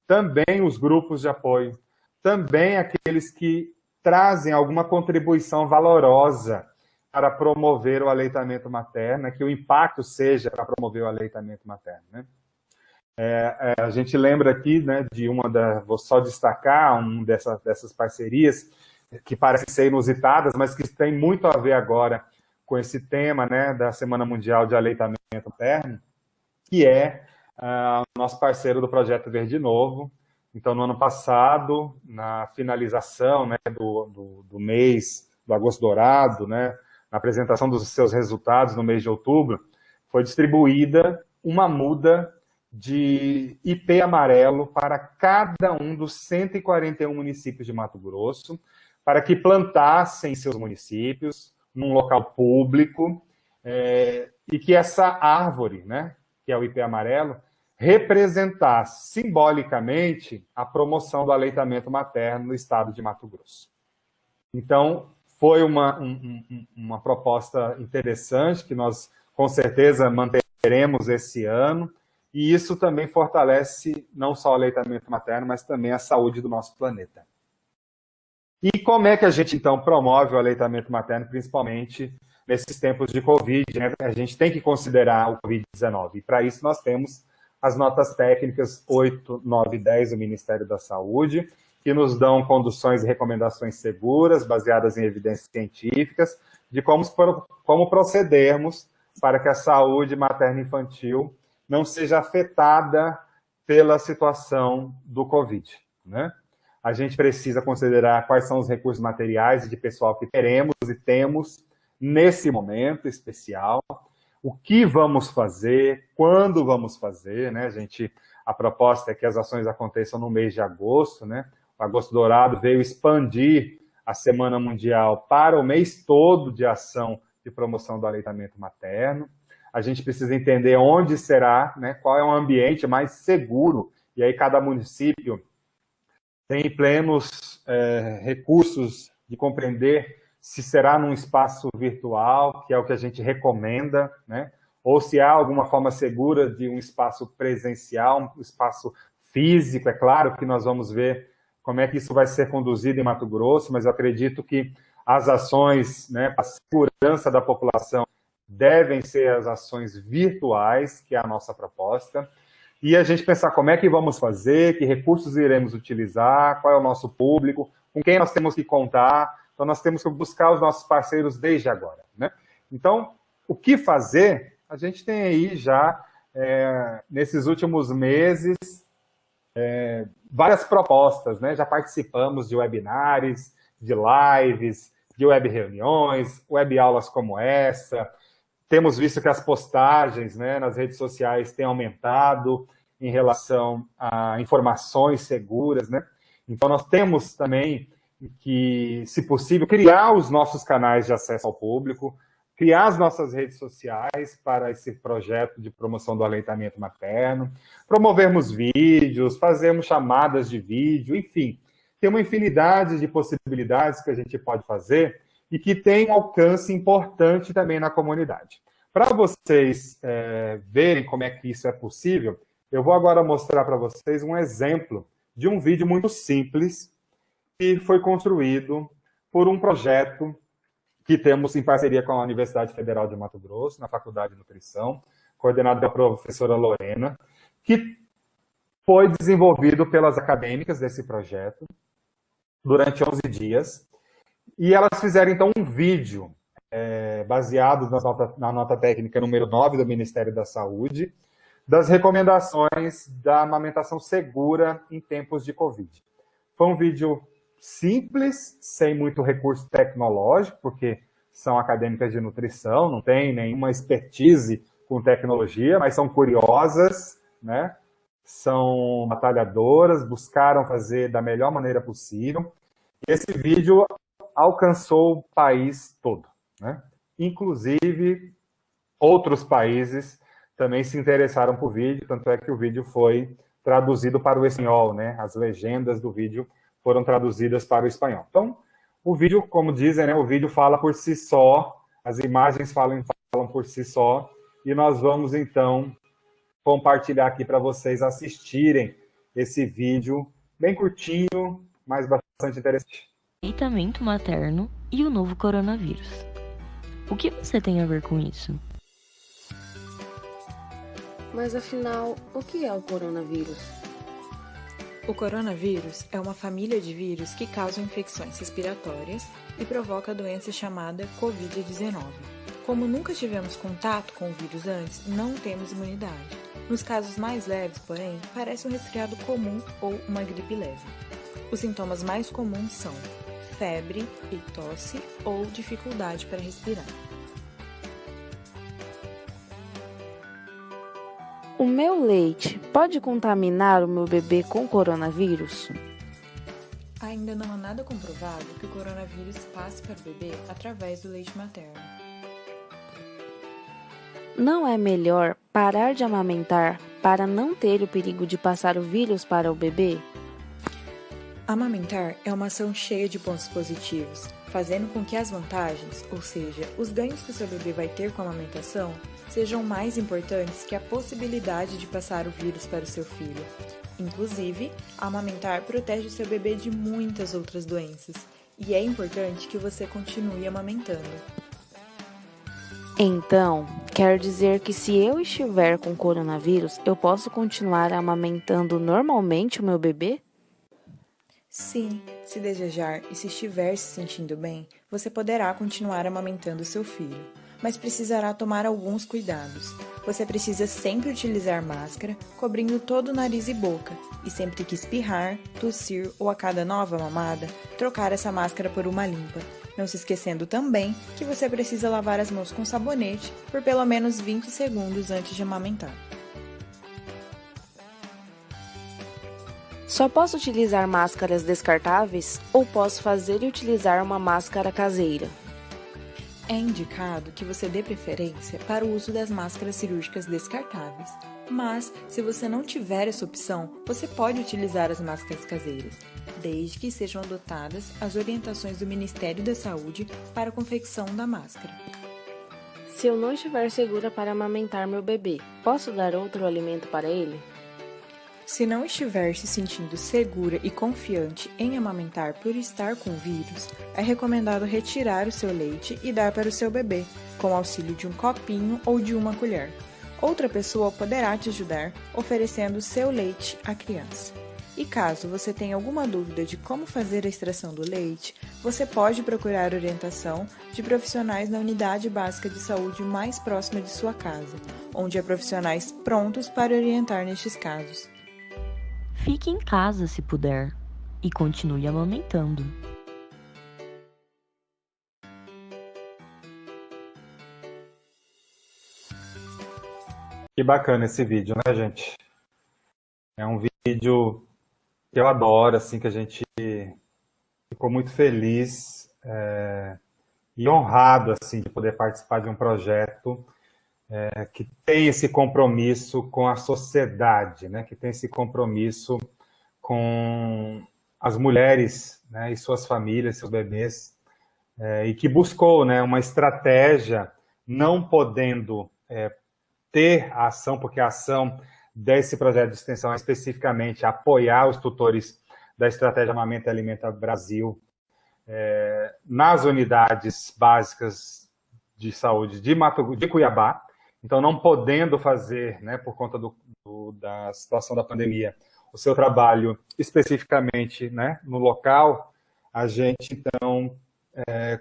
também os grupos de apoio, também aqueles que trazem alguma contribuição valorosa para promover o aleitamento materno, que o impacto seja para promover o aleitamento materno, né? A gente lembra aqui, né, vou só destacar dessas parcerias, que parecem ser inusitadas, mas que tem muito a ver agora com esse tema, né, da Semana Mundial de Aleitamento Materno, que é nosso parceiro do Projeto Verde Novo. Então, no ano passado, na finalização, né, do mês do Agosto Dourado, né, na apresentação dos seus resultados no mês de outubro, foi distribuída uma muda de IP amarelo para cada um dos 141 municípios de Mato Grosso, para que plantassem seus municípios num local público, e que essa árvore, né, que é o IP amarelo, representasse simbolicamente a promoção do aleitamento materno no estado de Mato Grosso. Então, foi uma proposta interessante que nós, com certeza, manteremos esse ano, e isso também fortalece não só o aleitamento materno, mas também a saúde do nosso planeta. E como é que a gente, então, promove o aleitamento materno, principalmente nesses tempos de Covid, né? A gente tem que considerar o Covid-19, e para isso nós temos as notas técnicas 8, 9 e 10 do Ministério da Saúde, que nos dão conduções e recomendações seguras, baseadas em evidências científicas, de como procedermos para que a saúde materno-infantil não seja afetada pela situação do Covid, né? A gente precisa considerar quais são os recursos materiais e de pessoal que teremos e temos nesse momento especial, o que vamos fazer, quando vamos fazer, né? A proposta é que as ações aconteçam no mês de agosto, né? O Agosto Dourado veio expandir a Semana Mundial para o mês todo de ação de promoção do aleitamento materno. A gente precisa entender onde será, né? Qual é o ambiente mais seguro, e aí cada município tem plenos recursos de compreender se será num espaço virtual, que é o que a gente recomenda, né? Ou se há alguma forma segura de um espaço presencial, um espaço físico. É claro que nós vamos ver como é que isso vai ser conduzido em Mato Grosso, mas eu acredito que as ações, né, para a segurança da população devem ser as ações virtuais, que é a nossa proposta. E a gente pensar como é que vamos fazer, que recursos iremos utilizar, qual é o nosso público, com quem nós temos que contar. Então, nós temos que buscar os nossos parceiros desde agora, né? Então, o que fazer? A gente tem aí já, nesses últimos meses, várias propostas, né? Já participamos de webinars, de lives, de web reuniões, web aulas como essa. Temos visto que as postagens, né, nas redes sociais têm aumentado em relação a informações seguras, né? Então, nós temos também que, se possível, criar os nossos canais de acesso ao público, criar as nossas redes sociais para esse projeto de promoção do aleitamento materno, promovermos vídeos, fazermos chamadas de vídeo, enfim, tem uma infinidade de possibilidades que a gente pode fazer e que tem um alcance importante também na comunidade. Para vocês verem como é que isso é possível, eu vou agora mostrar para vocês um exemplo de um vídeo muito simples que foi construído por um projeto que temos em parceria com a Universidade Federal de Mato Grosso, na Faculdade de Nutrição, coordenado pela professora Lorena, que foi desenvolvido pelas acadêmicas desse projeto durante 11 dias, e elas fizeram, então, um vídeo baseado na nota técnica número 9 do Ministério da Saúde, das recomendações da amamentação segura em tempos de Covid. Foi um vídeo simples, sem muito recurso tecnológico, porque são acadêmicas de nutrição, não tem nenhuma expertise com tecnologia, mas são curiosas, né? São batalhadoras, buscaram fazer da melhor maneira possível. E esse vídeo alcançou o país todo, né? Inclusive, outros países também se interessaram por vídeo, tanto é que o vídeo foi traduzido para o espanhol, né? As legendas do vídeo foram traduzidas para o espanhol. Então, o vídeo, como dizem, né? O vídeo fala por si só, as imagens falam por si só, e nós vamos, então, compartilhar aqui para vocês assistirem esse vídeo bem curtinho, mas bastante interessante. Aleitamento materno e o novo coronavírus. O que você tem a ver com isso? Mas afinal, o que é o coronavírus? O coronavírus é uma família de vírus que causam infecções respiratórias e provoca a doença chamada Covid-19. Como nunca tivemos contato com o vírus antes, não temos imunidade. Nos casos mais leves, porém, parece um resfriado comum ou uma gripe leve. Os sintomas mais comuns são febre e tosse ou dificuldade para respirar. O meu leite pode contaminar o meu bebê com coronavírus? Ainda não há nada comprovado que o coronavírus passe para o bebê através do leite materno. Não é melhor parar de amamentar para não ter o perigo de passar o vírus para o bebê? Amamentar é uma ação cheia de pontos positivos, fazendo com que as vantagens, ou seja, os ganhos que o seu bebê vai ter com a amamentação, sejam mais importantes que a possibilidade de passar o vírus para o seu filho. Inclusive, amamentar protege o seu bebê de muitas outras doenças, e é importante que você continue amamentando. Então, quer dizer que se eu estiver com coronavírus, eu posso continuar amamentando normalmente o meu bebê? Sim, se desejar e se estiver se sentindo bem, você poderá continuar amamentando seu filho, mas precisará tomar alguns cuidados. Você precisa sempre utilizar máscara, cobrindo todo o nariz e boca, e sempre que espirrar, tossir ou a cada nova mamada, trocar essa máscara por uma limpa. Não se esquecendo também que você precisa lavar as mãos com sabonete por pelo menos 20 segundos antes de amamentar. Só posso utilizar máscaras descartáveis ou posso fazer e utilizar uma máscara caseira? É indicado que você dê preferência para o uso das máscaras cirúrgicas descartáveis, mas se você não tiver essa opção, você pode utilizar as máscaras caseiras, desde que sejam adotadas as orientações do Ministério da Saúde para a confecção da máscara. Se eu não estiver segura para amamentar meu bebê, posso dar outro alimento para ele? Se não estiver se sentindo segura e confiante em amamentar por estar com o vírus, é recomendado retirar o seu leite e dar para o seu bebê, com auxílio de um copinho ou de uma colher. Outra pessoa poderá te ajudar oferecendo seu leite à criança. E caso você tenha alguma dúvida de como fazer a extração do leite, você pode procurar orientação de profissionais na unidade básica de saúde mais próxima de sua casa, onde há profissionais prontos para orientar nestes casos. Fique em casa se puder e continue amamentando. Que bacana esse vídeo, né, gente? É um vídeo que eu adoro, assim, que a gente ficou muito feliz e honrado, assim, de poder participar de um projeto que tem esse compromisso com a sociedade, né? Que tem esse compromisso com as mulheres, né? E suas famílias, seus bebês, e que buscou, né, uma estratégia, não podendo ter a ação, porque a ação desse projeto de extensão é especificamente apoiar os tutores da Estratégia Amamenta e Alimenta Brasil nas unidades básicas de saúde de Cuiabá. Então, não podendo fazer, né, por conta da situação da pandemia, o seu trabalho especificamente, né, no local, a gente, então,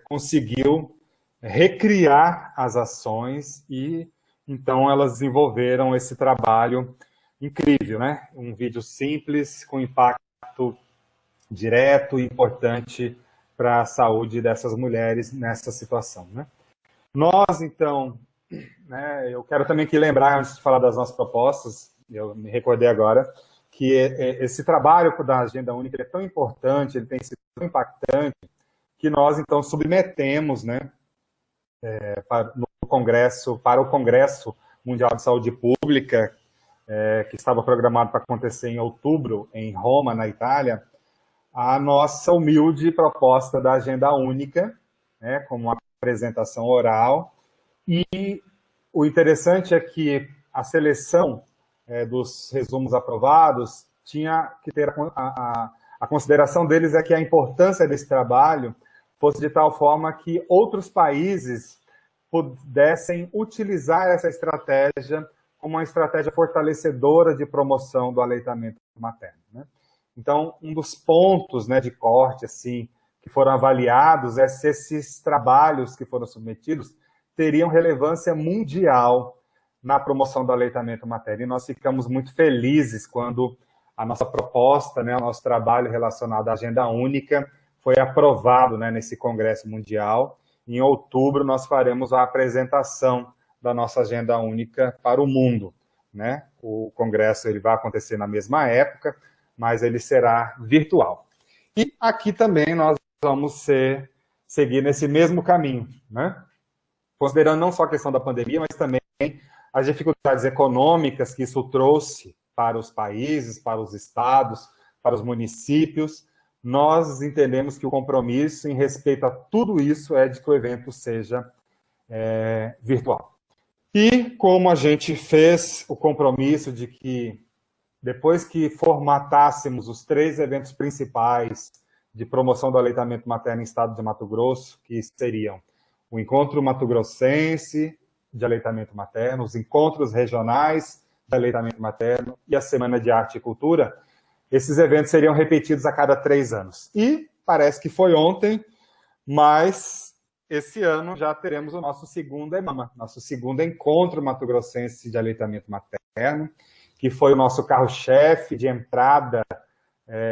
conseguiu recriar as ações e, então, elas desenvolveram esse trabalho incrível, né? Um vídeo simples, com impacto direto e importante para a saúde dessas mulheres nessa situação, né? Nós, então, né, eu quero também aqui lembrar, antes de falar das nossas propostas, eu me recordei agora, que esse trabalho da Agenda Única é tão importante, ele tem sido tão impactante, que nós, então, submetemos, né, para o Congresso Mundial de Saúde Pública, que estava programado para acontecer em outubro, em Roma, na Itália, a nossa humilde proposta da Agenda Única, né, como uma apresentação oral. E o interessante é que a seleção dos resumos aprovados tinha que ter a consideração deles é que a importância desse trabalho fosse de tal forma que outros países pudessem utilizar essa estratégia como uma estratégia fortalecedora de promoção do aleitamento materno, né? Então, um dos pontos, né, de corte assim, que foram avaliados é se esses trabalhos que foram submetidos teriam relevância mundial na promoção do aleitamento materno. E nós ficamos muito felizes quando a nossa proposta, né, o nosso trabalho relacionado à Agenda Única foi aprovado, né, nesse Congresso Mundial. Em outubro, nós faremos a apresentação da nossa Agenda Única para o mundo, né? O Congresso ele vai acontecer na mesma época, mas ele será virtual. E aqui também nós vamos seguir nesse mesmo caminho, né? Considerando não só a questão da pandemia, mas também as dificuldades econômicas que isso trouxe para os países, para os estados, para os municípios, nós entendemos que o compromisso em respeito a tudo isso é de que o evento seja virtual. E como a gente fez o compromisso de que, depois que formatássemos os 3 eventos principais de promoção do aleitamento materno em estado de Mato Grosso, que seriam o Encontro Mato Grossense de Aleitamento Materno, os Encontros Regionais de Aleitamento Materno e a Semana de Arte e Cultura, esses eventos seriam repetidos a cada 3 anos. E parece que foi ontem, mas esse ano já teremos o nosso segundo EMAMA, nosso segundo Encontro Mato Grossense de Aleitamento Materno, que foi o nosso carro-chefe de entrada,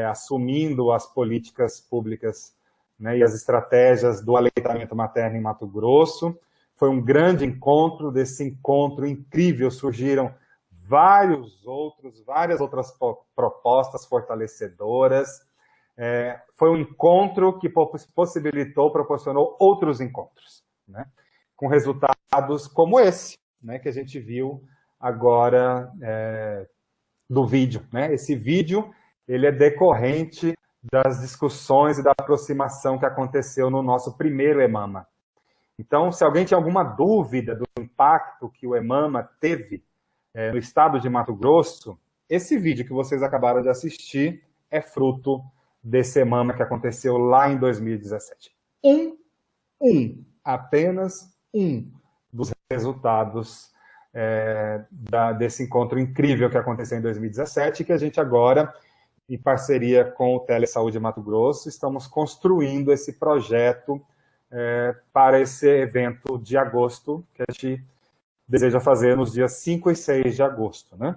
assumindo as políticas públicas, né, e as estratégias do aleitamento materno em Mato Grosso. Foi um grande encontro. Desse encontro incrível surgiram várias outras propostas fortalecedoras. Foi um encontro que proporcionou outros encontros, né, com resultados como esse, né, que a gente viu agora do vídeo, né? Esse vídeo ele é decorrente das discussões e da aproximação que aconteceu no nosso primeiro EMAMA. Então, se alguém tinha alguma dúvida do impacto que o EMAMA teve no estado de Mato Grosso, esse vídeo que vocês acabaram de assistir é fruto desse EMAMA que aconteceu lá em 2017. Apenas um dos resultados desse encontro incrível que aconteceu em 2017, que a gente agora, em parceria com o Telesaúde Mato Grosso, estamos construindo esse projeto para esse evento de agosto, que a gente deseja fazer nos dias 5 e 6 de agosto, né?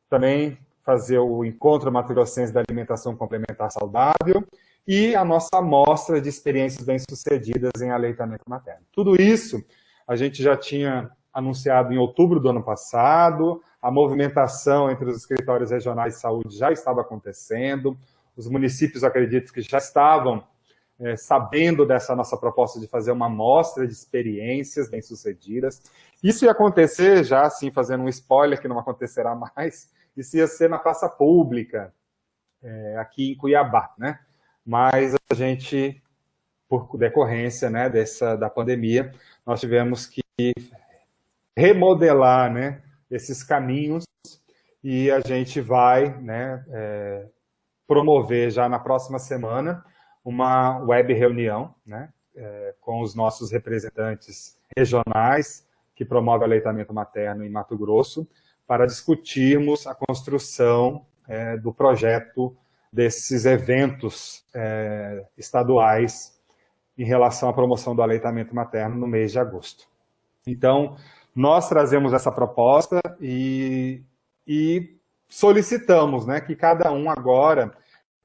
Também fazer o Encontro Mato Grossense da Alimentação Complementar Saudável e a nossa amostra de experiências bem-sucedidas em aleitamento materno. Tudo isso a gente já tinha anunciado em outubro do ano passado, a movimentação entre os escritórios regionais de saúde já estava acontecendo, os municípios, acredito que já estavam sabendo dessa nossa proposta de fazer uma amostra de experiências bem-sucedidas. Isso ia acontecer, já assim, fazendo um spoiler que não acontecerá mais, isso ia ser na praça pública, aqui em Cuiabá, né? Mas a gente, por decorrência, né, da pandemia, nós tivemos que remodelar, né, esses caminhos, e a gente vai, né, promover já na próxima semana uma web reunião, né, com os nossos representantes regionais que promovem o aleitamento materno em Mato Grosso, para discutirmos a construção do projeto desses eventos estaduais em relação à promoção do aleitamento materno no mês de agosto. Então, nós trazemos essa proposta e solicitamos, né, que cada um agora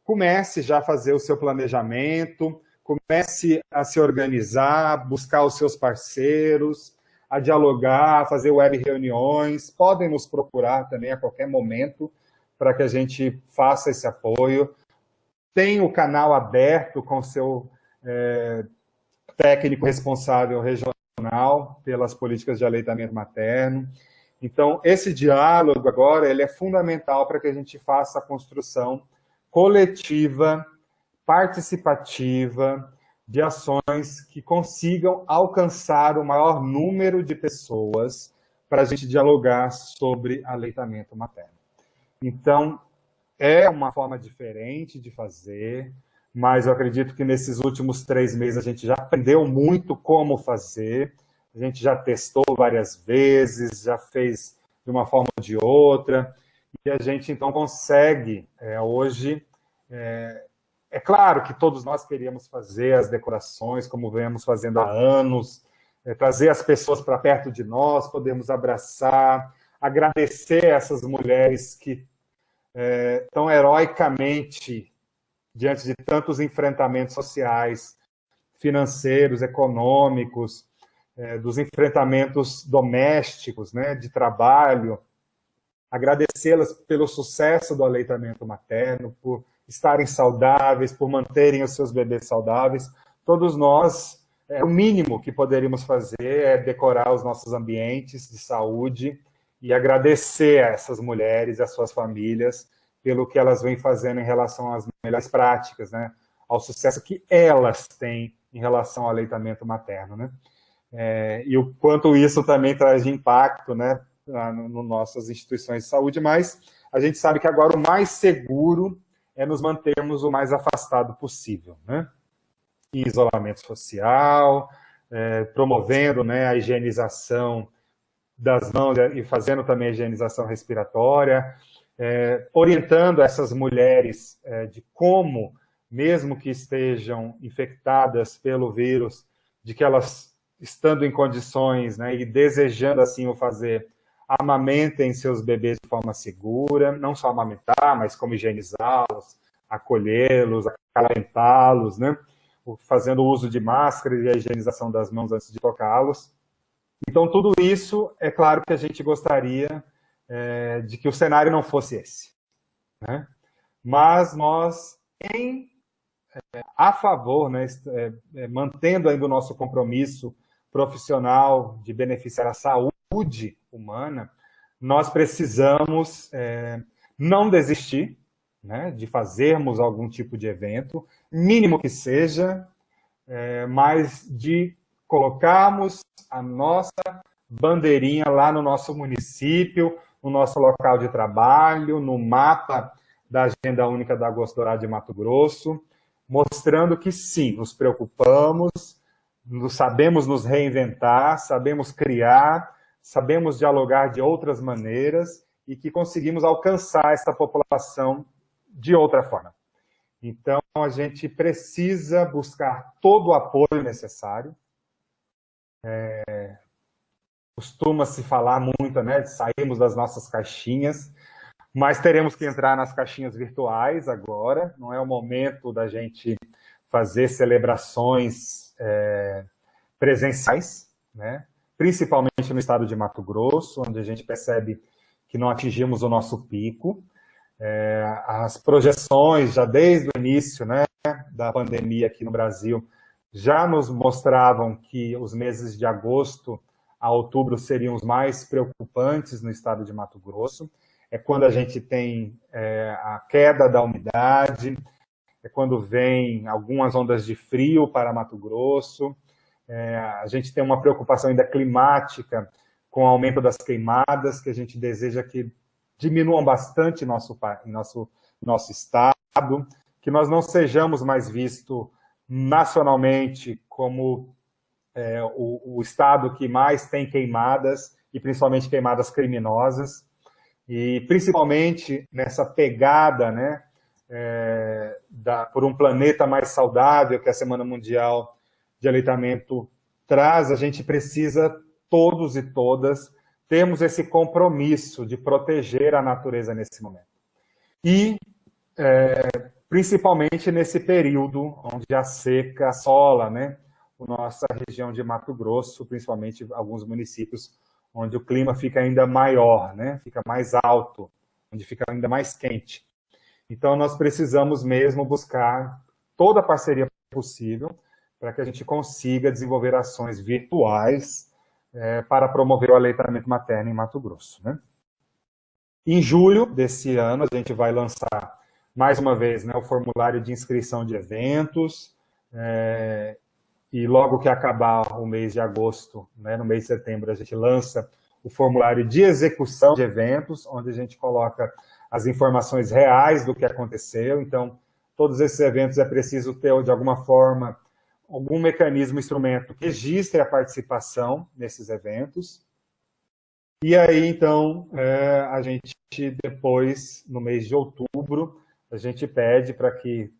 comece já a fazer o seu planejamento, comece a se organizar, buscar os seus parceiros, a dialogar, a fazer web reuniões. Podem nos procurar também a qualquer momento para que a gente faça esse apoio. Tem o canal aberto com o seu técnico responsável regional pelas políticas de aleitamento materno. Então, esse diálogo agora ele é fundamental para que a gente faça a construção coletiva, participativa, de ações que consigam alcançar o maior número de pessoas para a gente dialogar sobre aleitamento materno. Então, é uma forma diferente de fazer, mas eu acredito que nesses últimos 3 meses a gente já aprendeu muito como fazer, a gente já testou várias vezes, já fez de uma forma ou de outra, e a gente então consegue hoje... É claro que todos nós queríamos fazer as decorações como vemos fazendo há anos, trazer as pessoas para perto de nós, podermos abraçar, agradecer essas mulheres que tão heroicamente, diante de tantos enfrentamentos sociais, financeiros, econômicos, dos enfrentamentos domésticos, né, de trabalho, agradecê-las pelo sucesso do aleitamento materno, por estarem saudáveis, por manterem os seus bebês saudáveis. Todos nós, o mínimo que poderíamos fazer é decorar os nossos ambientes de saúde e agradecer a essas mulheres e às suas famílias pelo que elas vêm fazendo em relação às melhores práticas, né, ao sucesso que elas têm em relação ao aleitamento materno, né? E o quanto isso também traz de impacto, né, nas nossas instituições de saúde, mas a gente sabe que agora o mais seguro é nos mantermos o mais afastado possível, né? Em isolamento social, promovendo, né, a higienização das mãos e fazendo também a higienização respiratória, orientando essas mulheres de como, mesmo que estejam infectadas pelo vírus, de que elas, estando em condições, né, e desejando assim o fazer, amamentem seus bebês de forma segura, não só amamentar, mas como higienizá-los, acolhê-los, acalentá-los, né, fazendo uso de máscara e a higienização das mãos antes de tocá-los. Então, tudo isso, é claro que a gente gostaria de que o cenário não fosse esse, né? Mas nós, a favor, né, mantendo ainda o nosso compromisso profissional de beneficiar a saúde humana, nós precisamos não desistir, né, de fazermos algum tipo de evento, mínimo que seja, mas de colocarmos a nossa bandeirinha lá no nosso município, no nosso local de trabalho, no mapa da Agenda Única da Agosto Dourado de Mato Grosso, mostrando que sim, nos preocupamos, sabemos nos reinventar, sabemos criar, sabemos dialogar de outras maneiras e que conseguimos alcançar essa população de outra forma. Então, a gente precisa buscar todo o apoio necessário. Costuma-se falar muito, né, de sairmos das nossas caixinhas, mas teremos que entrar nas caixinhas virtuais agora. Não é o momento da gente fazer celebrações presenciais, né, principalmente no estado de Mato Grosso, onde a gente percebe que não atingimos o nosso pico. As projeções, já desde o início, né, da pandemia aqui no Brasil, já nos mostravam que os meses de agosto a outubro seriam os mais preocupantes no estado de Mato Grosso. É quando a gente tem a queda da umidade, é quando vem algumas ondas de frio para Mato Grosso, a gente tem uma preocupação ainda climática com o aumento das queimadas, que a gente deseja que diminuam bastante em nosso estado, que nós não sejamos mais vistos nacionalmente como o estado que mais tem queimadas, e principalmente queimadas criminosas, e principalmente nessa pegada, né, por um planeta mais saudável, que a Semana Mundial de Aleitamento traz. A gente precisa, todos e todas, termos esse compromisso de proteger a natureza nesse momento. E, principalmente nesse período onde a seca assola, né, a nossa região de Mato Grosso, principalmente alguns municípios onde o clima fica ainda maior, né, fica mais alto, onde fica ainda mais quente. Então, nós precisamos mesmo buscar toda a parceria possível para que a gente consiga desenvolver ações virtuais para promover o aleitamento materno em Mato Grosso, né? Em julho desse ano, a gente vai lançar, mais uma vez, né, o formulário de inscrição de eventos, e logo que acabar o mês de agosto, né, no mês de setembro, a gente lança o formulário de execução de eventos, onde a gente coloca as informações reais do que aconteceu. Então, todos esses eventos é preciso ter, de alguma forma, algum mecanismo, instrumento que registre a participação nesses eventos. E aí, então, a gente depois, no mês de outubro, a gente pede para que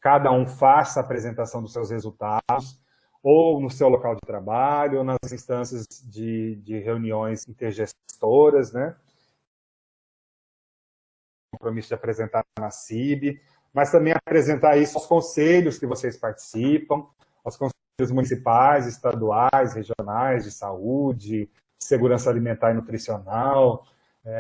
cada um faça a apresentação dos seus resultados, ou no seu local de trabalho, ou nas instâncias de reuniões intergestoras, né? Compromisso de apresentar na CIB, mas também apresentar isso aos conselhos que vocês participam, aos conselhos municipais, estaduais, regionais, de saúde, segurança alimentar e nutricional.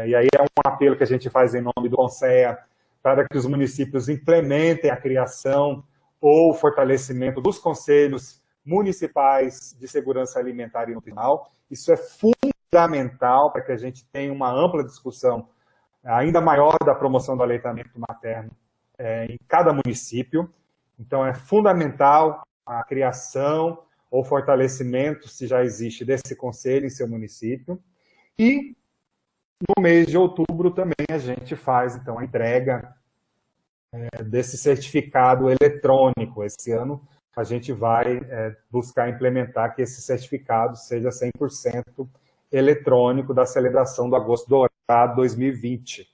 E aí é um apelo que a gente faz em nome do CONSEA para que os municípios implementem a criação ou fortalecimento dos conselhos municipais de segurança alimentar e nutricional. Isso é fundamental para que a gente tenha uma ampla discussão ainda maior da promoção do aleitamento materno em cada município. Então, é fundamental a criação ou fortalecimento, se já existe, desse conselho em seu município. E, no mês de outubro, também a gente faz, então, a entrega desse certificado eletrônico. Esse ano, a gente vai buscar implementar que esse certificado seja 100% eletrônico da celebração do Agosto Dourado 2020.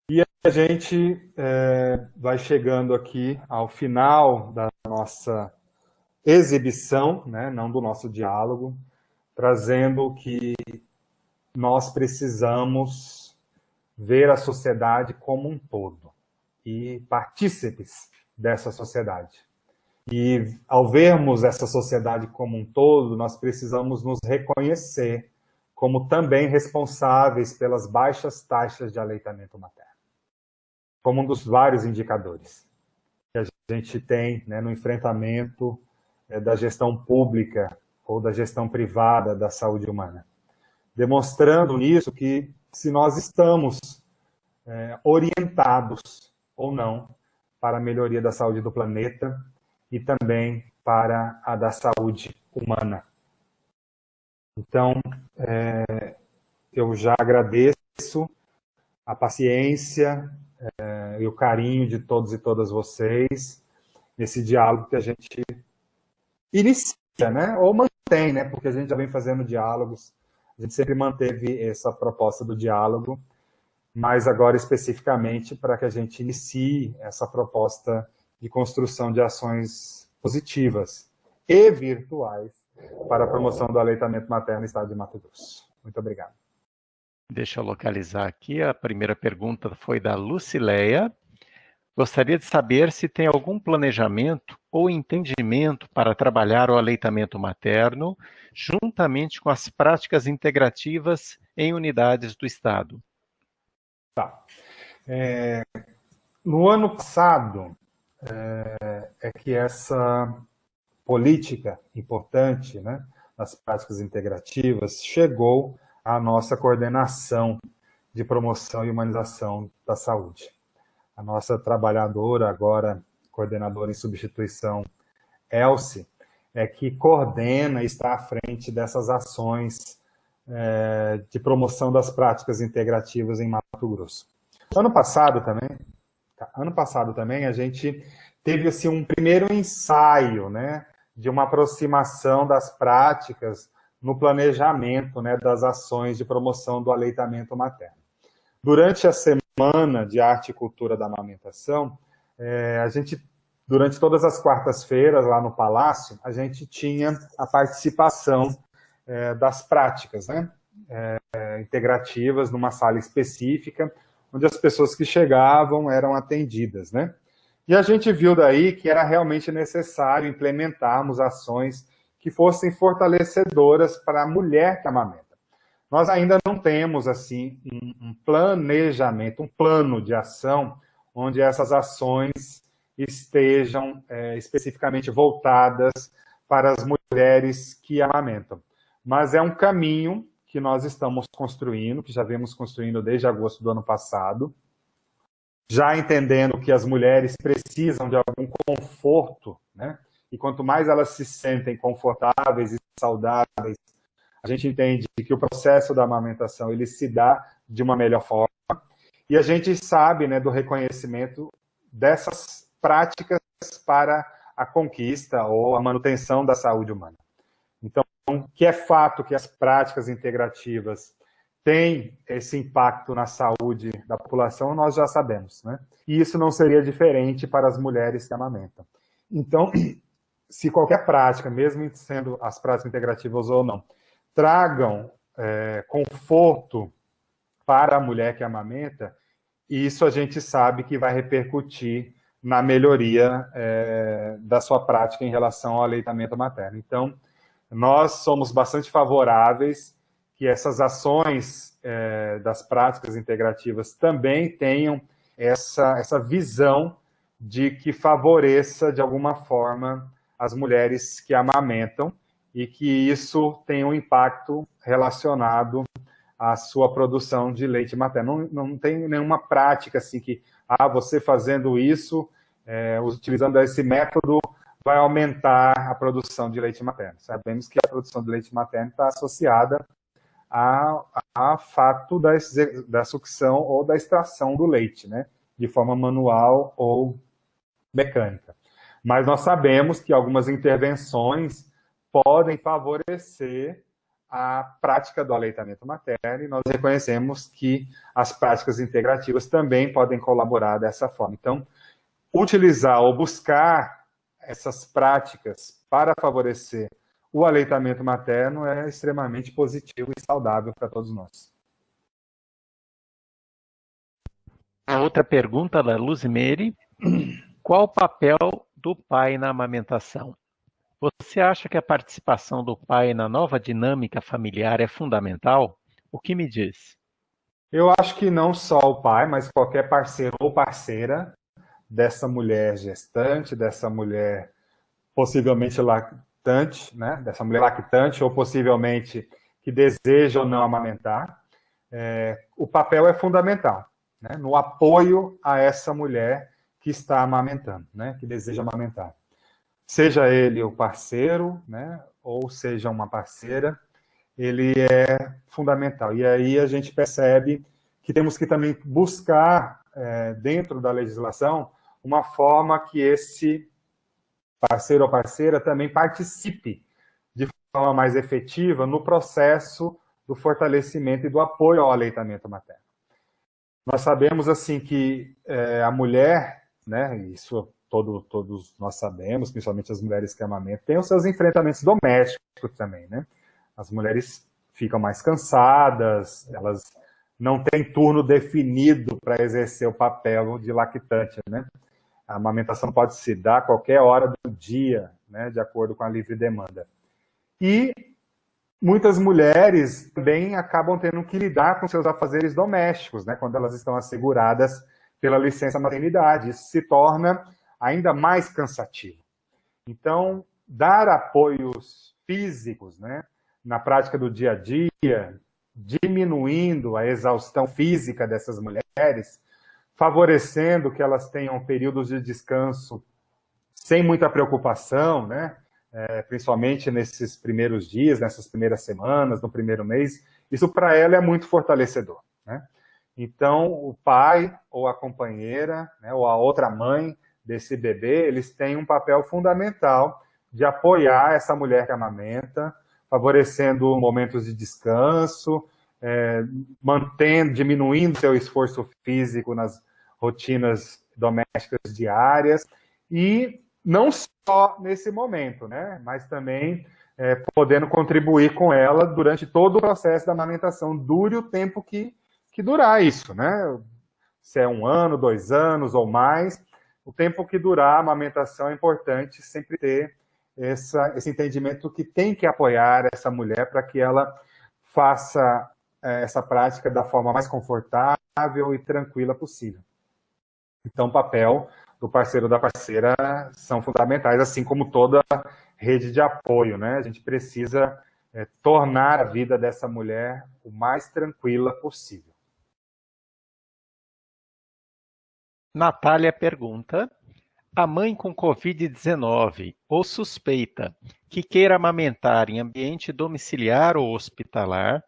E a gente vai chegando aqui ao final da nossa exibição, né, não do nosso diálogo, trazendo que nós precisamos ver a sociedade como um todo e partícipes dessa sociedade. E, ao vermos essa sociedade como um todo, nós precisamos nos reconhecer como também responsáveis pelas baixas taxas de aleitamento materno, como um dos vários indicadores que a gente tem, né, no enfrentamento da gestão pública ou da gestão privada da saúde humana. Demonstrando nisso que se nós estamos orientados ou não para a melhoria da saúde do planeta e também para a da saúde humana. Então, eu já agradeço a paciência e o carinho de todos e todas vocês nesse diálogo que a gente inicia, né? Ou mantém, né? Porque a gente já vem fazendo diálogos, a gente sempre manteve essa proposta do diálogo, mas agora especificamente para que a gente inicie essa proposta de construção de ações positivas e virtuais para a promoção do aleitamento materno no estado de Mato Grosso. Muito obrigado. Deixa eu localizar aqui. A primeira pergunta foi da Lucileia. Gostaria de saber se tem algum planejamento ou entendimento para trabalhar o aleitamento materno juntamente com as práticas integrativas em unidades do Estado. Tá. No ano passado, que essa política importante, né, das práticas integrativas chegou à nossa coordenação de promoção e humanização da saúde. A nossa trabalhadora, agora coordenadora em substituição, Elce, que coordena e está à frente dessas ações de promoção das práticas integrativas em Mato Grosso. Ano passado também a gente teve assim, um primeiro ensaio, né, de uma aproximação das práticas no planejamento, né, das ações de promoção do aleitamento materno. Durante a Semana de Arte e Cultura da Amamentação, a gente, durante todas as quartas-feiras, lá no Palácio, a gente tinha a participação das práticas, né, integrativas numa sala específica, onde as pessoas que chegavam eram atendidas, né? E a gente viu daí que era realmente necessário implementarmos ações que fossem fortalecedoras para a mulher que amamenta. Nós ainda não temos, assim, um planejamento, um plano de ação, onde essas ações estejam especificamente voltadas para as mulheres que amamentam. Mas é um caminho que nós estamos construindo, que já vemos construindo desde agosto do ano passado, já entendendo que as mulheres precisam de algum conforto, né? E quanto mais elas se sentem confortáveis e saudáveis, a gente entende que o processo da amamentação ele se dá de uma melhor forma. E a gente sabe, né, do reconhecimento dessas práticas para a conquista ou a manutenção da saúde humana. Então, que é fato que as práticas integrativas tem esse impacto na saúde da população, nós já sabemos, né? E isso não seria diferente para as mulheres que amamentam. Então, se qualquer prática, mesmo sendo as práticas integrativas ou não, tragam conforto para a mulher que amamenta, isso a gente sabe que vai repercutir na melhoria da sua prática em relação ao aleitamento materno. Então, nós somos bastante favoráveis que essas ações das práticas integrativas também tenham essa visão de que favoreça, de alguma forma, as mulheres que amamentam e que isso tenha um impacto relacionado à sua produção de leite materno. Não tem nenhuma prática assim que, você fazendo isso, utilizando esse método, vai aumentar a produção de leite materno. Sabemos que a produção de leite materno está associada a fato da sucção ou da extração do leite, né? De forma manual ou mecânica. Mas nós sabemos que algumas intervenções podem favorecer a prática do aleitamento materno e nós reconhecemos que as práticas integrativas também podem colaborar dessa forma. Então, utilizar ou buscar essas práticas para favorecer o aleitamento materno é extremamente positivo e saudável para todos nós. A outra pergunta da Luzimere: qual o papel do pai na amamentação? Você acha que a participação do pai na nova dinâmica familiar é fundamental? O que me diz? Eu acho que não só o pai, mas qualquer parceiro ou parceira dessa mulher gestante, dessa mulher possivelmente lactante, né? Dessa mulher lactante ou possivelmente que deseja ou não amamentar, o papel é fundamental, né? No apoio a essa mulher que está amamentando, né? Que deseja amamentar. Seja ele o parceiro, né? Ou seja uma parceira, ele é fundamental. E aí a gente percebe que temos que também buscar, dentro da legislação, uma forma que esse parceiro ou parceira também participe de forma mais efetiva no processo do fortalecimento e do apoio ao aleitamento materno. Nós sabemos assim que a mulher, né, isso todos nós sabemos, principalmente as mulheres que amamentam, têm os seus enfrentamentos domésticos também, né? As mulheres ficam mais cansadas, elas não têm turno definido para exercer o papel de lactante, né? A amamentação pode se dar a qualquer hora do dia, né, de acordo com a livre demanda. E muitas mulheres também acabam tendo que lidar com seus afazeres domésticos, né, quando elas estão asseguradas pela licença maternidade. Isso se torna ainda mais cansativo. Então, dar apoios físicos, né, na prática do dia a dia, diminuindo a exaustão física dessas mulheres, favorecendo que elas tenham períodos de descanso sem muita preocupação, né? Principalmente nesses primeiros dias, nessas primeiras semanas, no primeiro mês, isso para ela é muito fortalecedor, né? Então, o pai ou a companheira, né, ou a outra mãe desse bebê, eles têm um papel fundamental de apoiar essa mulher que amamenta, favorecendo momentos de descanso, diminuindo seu esforço físico nas rotinas domésticas diárias, e não só nesse momento, né, mas também podendo contribuir com ela durante todo o processo da amamentação, dure o tempo que durar isso, né? Se é 1 ano, 2 anos ou mais, o tempo que durar a amamentação é importante sempre ter esse entendimento que tem que apoiar essa mulher para que ela faça essa prática da forma mais confortável e tranquila possível. Então, o papel do parceiro ou da parceira são fundamentais, assim como toda rede de apoio, né? A gente precisa tornar a vida dessa mulher o mais tranquila possível. Natália pergunta: a mãe com Covid-19 ou suspeita que queira amamentar em ambiente domiciliar ou hospitalar,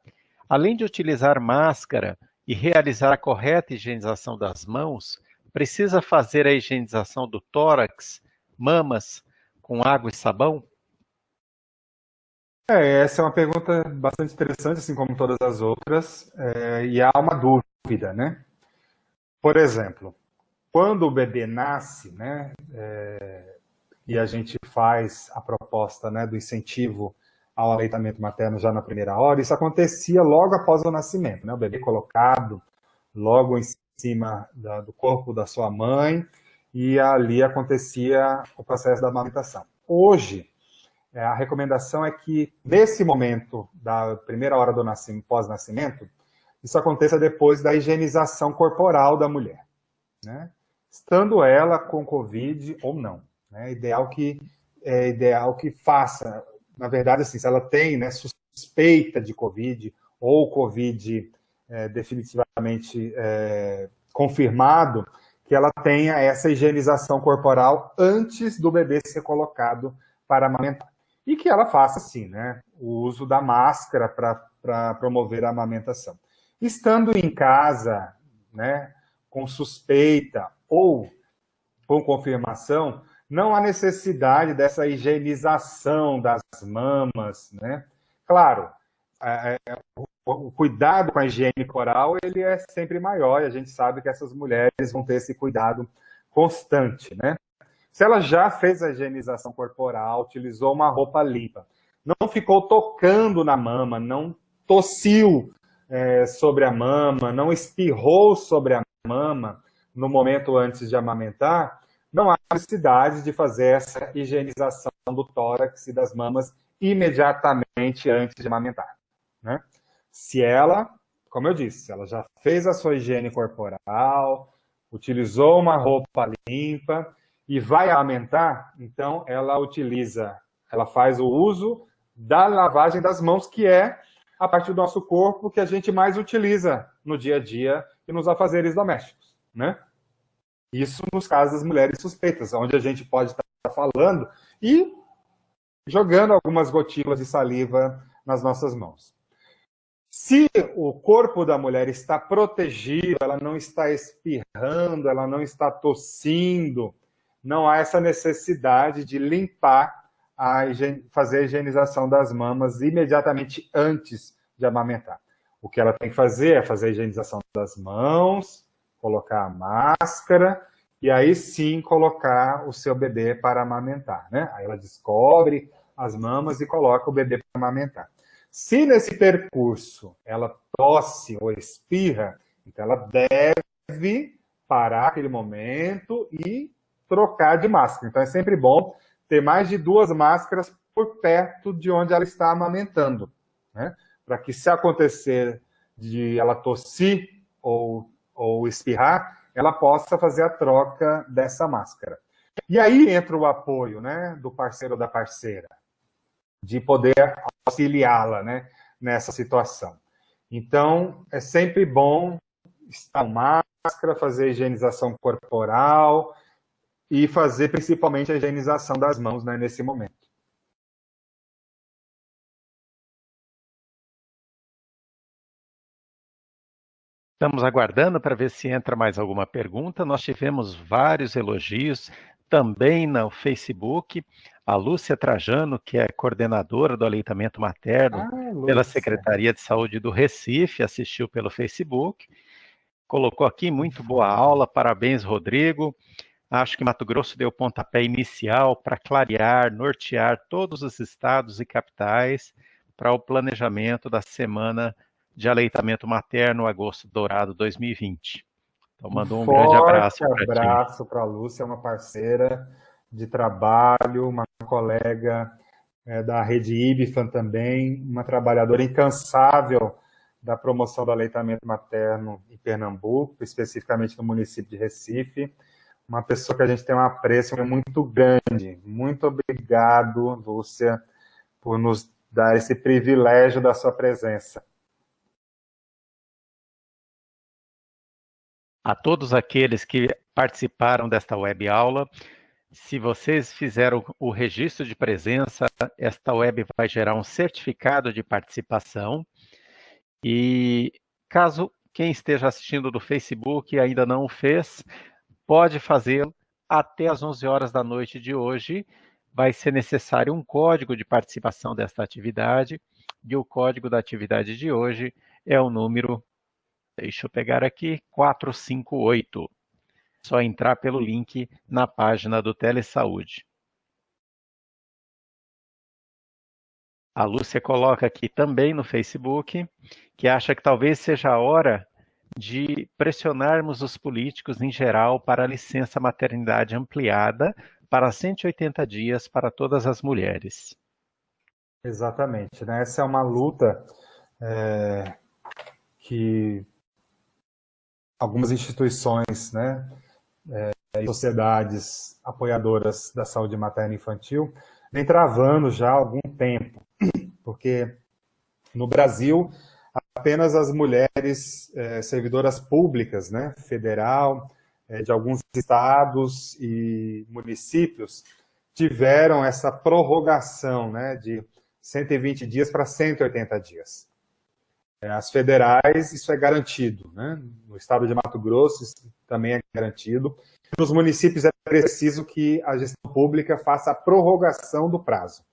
além de utilizar máscara e realizar a correta higienização das mãos, precisa fazer a higienização do tórax, mamas, com água e sabão? Essa é uma pergunta bastante interessante, assim como todas as outras, e há uma dúvida, né? Por exemplo, quando o bebê nasce, né, e a gente faz a proposta, né, do incentivo ao aleitamento materno já na primeira hora, isso acontecia logo após o nascimento, né? O bebê colocado logo em cima do corpo da sua mãe, e ali acontecia o processo da amamentação. Hoje, a recomendação é que, nesse momento da primeira hora do pós-nascimento, isso aconteça depois da higienização corporal da mulher, né? Estando ela com Covid ou não. Né? É ideal que faça. Na verdade, assim, se ela tem, né, suspeita de Covid ou Covid definitivamente confirmado, que ela tenha essa higienização corporal antes do bebê ser colocado para amamentar. E que ela faça, sim, né, o uso da máscara para promover a amamentação. Estando em casa, né, com suspeita ou com confirmação, não há necessidade dessa higienização das mamas, né? Claro, o cuidado com a higiene corporal, ele é sempre maior, e a gente sabe que essas mulheres vão ter esse cuidado constante, né? Se ela já fez a higienização corporal, utilizou uma roupa limpa, não ficou tocando na mama, não tossiu sobre a mama, não espirrou sobre a mama no momento antes de amamentar, não há necessidade de fazer essa higienização do tórax e das mamas imediatamente antes de amamentar, né? Se ela, como eu disse, ela já fez a sua higiene corporal, utilizou uma roupa limpa e vai amamentar, então ela faz o uso da lavagem das mãos, que é a parte do nosso corpo que a gente mais utiliza no dia a dia e nos afazeres domésticos, né? Isso nos casos das mulheres suspeitas, onde a gente pode estar falando e jogando algumas gotículas de saliva nas nossas mãos. Se o corpo da mulher está protegido, ela não está espirrando, ela não está tossindo, não há essa necessidade de limpar, fazer a higienização das mamas imediatamente antes de amamentar. O que ela tem que fazer é fazer a higienização das mãos, colocar a máscara e aí sim colocar o seu bebê para amamentar, né? Aí ela descobre as mamas e coloca o bebê para amamentar. Se nesse percurso ela tosse ou espirra, então ela deve parar aquele momento e trocar de máscara. Então é sempre bom ter mais de 2 máscaras por perto de onde ela está amamentando, né? Para que, se acontecer de ela tossir ou espirrar, ela possa fazer a troca dessa máscara. E aí entra o apoio, né, do parceiro ou da parceira, de poder auxiliá-la, né, nessa situação. Então, é sempre bom estar com máscara, fazer a higienização corporal e fazer principalmente a higienização das mãos, né, nesse momento. Estamos aguardando para ver se entra mais alguma pergunta. Nós tivemos vários elogios também no Facebook. A Lúcia Trajano, que é coordenadora do aleitamento materno pela Secretaria de Saúde do Recife, assistiu pelo Facebook. Colocou aqui, muito boa aula, parabéns, Rodrigo. Acho que Mato Grosso deu o pontapé inicial para clarear, nortear todos os estados e capitais para o planejamento da semana de aleitamento materno Agosto Dourado 2020. Então, mandou um grande abraço para ti. Um abraço para a Lúcia, uma parceira de trabalho, uma colega da Rede IBFAM também, uma trabalhadora incansável da promoção do aleitamento materno em Pernambuco, especificamente no município de Recife. Uma pessoa que a gente tem um apreço muito grande. Muito obrigado, Lúcia, por nos dar esse privilégio da sua presença. A todos aqueles que participaram desta web aula, se vocês fizeram o registro de presença, esta web vai gerar um certificado de participação. E caso quem esteja assistindo do Facebook e ainda não o fez, pode fazê-lo até às 11 horas da noite de hoje, vai ser necessário um código de participação desta atividade, e o código da atividade de hoje é o número, deixa eu pegar aqui, 458. Só entrar pelo link na página do Telesaúde. A Lúcia coloca aqui também no Facebook que acha que talvez seja a hora de pressionarmos os políticos em geral para a licença maternidade ampliada para 180 dias para todas as mulheres. Exatamente, né? Essa é uma luta que algumas instituições, né, e sociedades apoiadoras da saúde materna e infantil vem travando já há algum tempo, porque no Brasil apenas as mulheres servidoras públicas, né, federal, de alguns estados e municípios, tiveram essa prorrogação, né, de 120 dias para 180 dias. As federais, isso é garantido, né? No estado de Mato Grosso, isso também é garantido. Nos municípios é preciso que a gestão pública faça a prorrogação do prazo,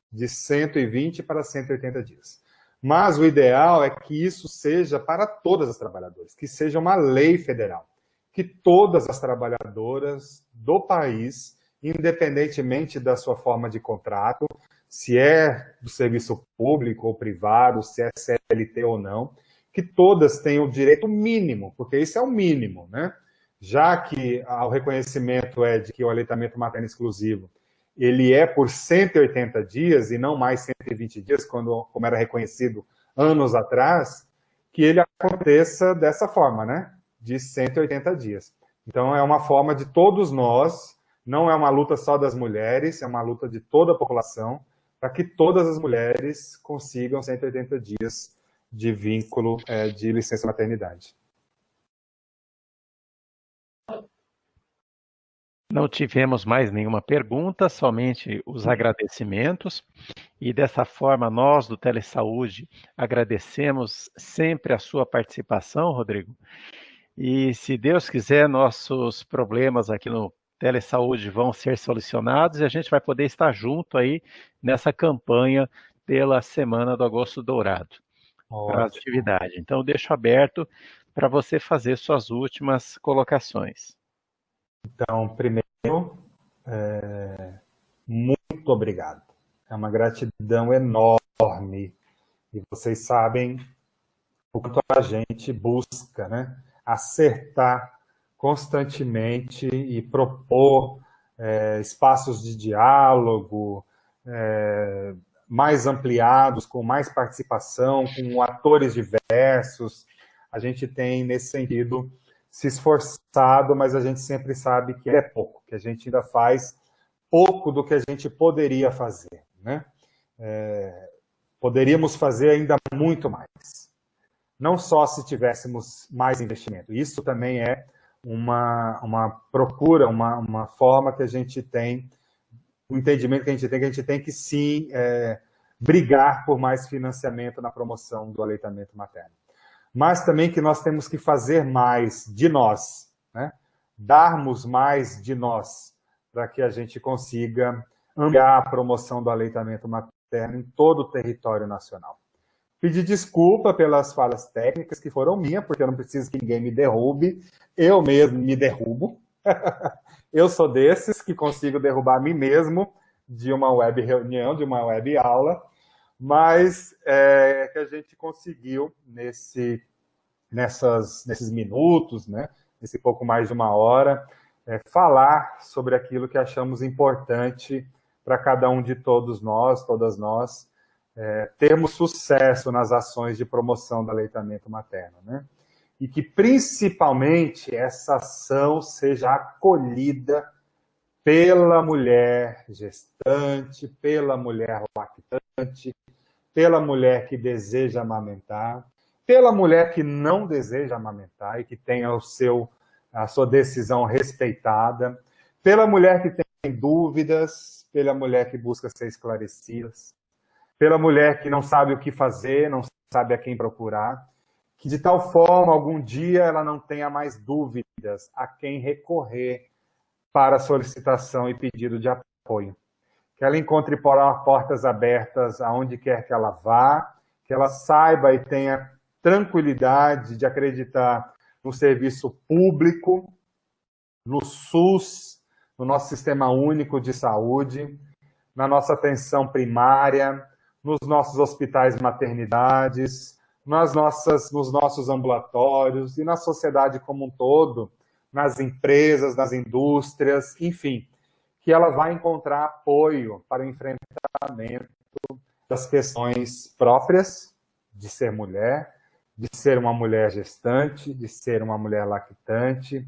de 120 para 180 dias. Mas o ideal é que isso seja para todas as trabalhadoras, que seja uma lei federal, que todas as trabalhadoras do país, independentemente da sua forma de contrato, se é do serviço público ou privado, se é CLT ou não, que todas tenham o direito mínimo, porque isso é o mínimo, né? Já que o reconhecimento é de que o aleitamento materno exclusivo ele é por 180 dias e não mais 120 dias, como era reconhecido anos atrás, que ele aconteça dessa forma, né? De 180 dias. Então, é uma forma de todos nós, não é uma luta só das mulheres, é uma luta de toda a população, para que todas as mulheres consigam 180 dias de vínculo de licença maternidade. Não tivemos mais nenhuma pergunta, somente os agradecimentos. E dessa forma, nós do Telesaúde agradecemos sempre a sua participação, Rodrigo. E se Deus quiser, nossos problemas aqui no Telesaúde vão ser solucionados e a gente vai poder estar junto aí nessa campanha pela Semana do Agosto Dourado, para a atividade. Então, eu deixo aberto para você fazer suas últimas colocações. Então, primeiro, muito obrigado. É uma gratidão enorme. E vocês sabem o quanto a gente busca, né, acertar constantemente e propor espaços de diálogo mais ampliados, com mais participação, com atores diversos. A gente tem, nesse sentido, se esforçado, mas a gente sempre sabe que é pouco, que a gente ainda faz pouco do que a gente poderia fazer, né? Poderíamos fazer ainda muito mais. Não só se tivéssemos mais investimento. Isso também é uma procura, uma forma que a gente tem, um entendimento que a gente tem que sim brigar por mais financiamento na promoção do aleitamento materno. Mas também que nós temos que fazer mais de nós, né? Darmos mais de nós, para que a gente consiga ampliar a promoção do aleitamento materno em todo o território nacional. Pedir desculpa pelas falhas técnicas que foram minhas, porque eu não preciso que ninguém me derrube, eu mesmo me derrubo. Eu sou desses que consigo derrubar a mim mesmo de uma web reunião, de uma web aula, mas que a gente conseguiu nesses minutos, né, nesse pouco mais de uma hora, falar sobre aquilo que achamos importante para cada um de todos nós, todas nós, termos sucesso nas ações de promoção do aleitamento materno, né? E que, principalmente, essa ação seja acolhida pela mulher gestante, pela mulher lactante, pela mulher que deseja amamentar, pela mulher que não deseja amamentar e que tenha a sua decisão respeitada, pela mulher que tem dúvidas, pela mulher que busca ser esclarecida, pela mulher que não sabe o que fazer, não sabe a quem procurar, que de tal forma, algum dia, ela não tenha mais dúvidas a quem recorrer para solicitação e pedido de apoio. que ela encontre portas abertas aonde quer que ela vá, que ela saiba e tenha tranquilidade de acreditar no serviço público, no SUS, no nosso Sistema Único de Saúde, na nossa atenção primária, nos nossos hospitais e maternidades, nos nossos ambulatórios e na sociedade como um todo, nas empresas, nas indústrias, enfim, que ela vai encontrar apoio para o enfrentamento das questões próprias de ser mulher, de ser uma mulher gestante, de ser uma mulher lactante,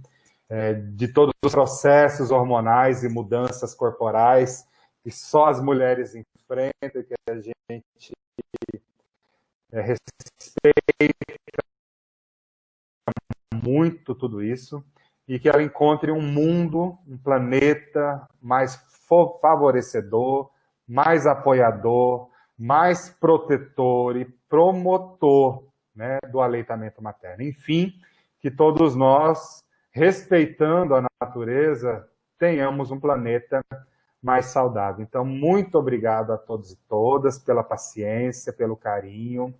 de todos os processos hormonais e mudanças corporais que só as mulheres enfrentam e que a gente respeita muito tudo isso, e que ela encontre um mundo, um planeta mais favorecedor, mais apoiador, mais protetor e promotor, né, do aleitamento materno. Enfim, que todos nós, respeitando a natureza, tenhamos um planeta mais saudável. Então, muito obrigado a todos e todas pela paciência, pelo carinho,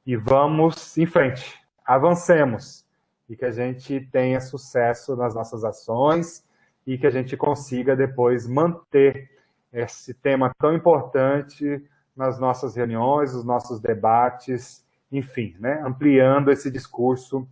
e vamos em frente, avancemos, e que a gente tenha sucesso nas nossas ações e que a gente consiga depois manter esse tema tão importante nas nossas reuniões, nos nossos debates, enfim, né, ampliando esse discurso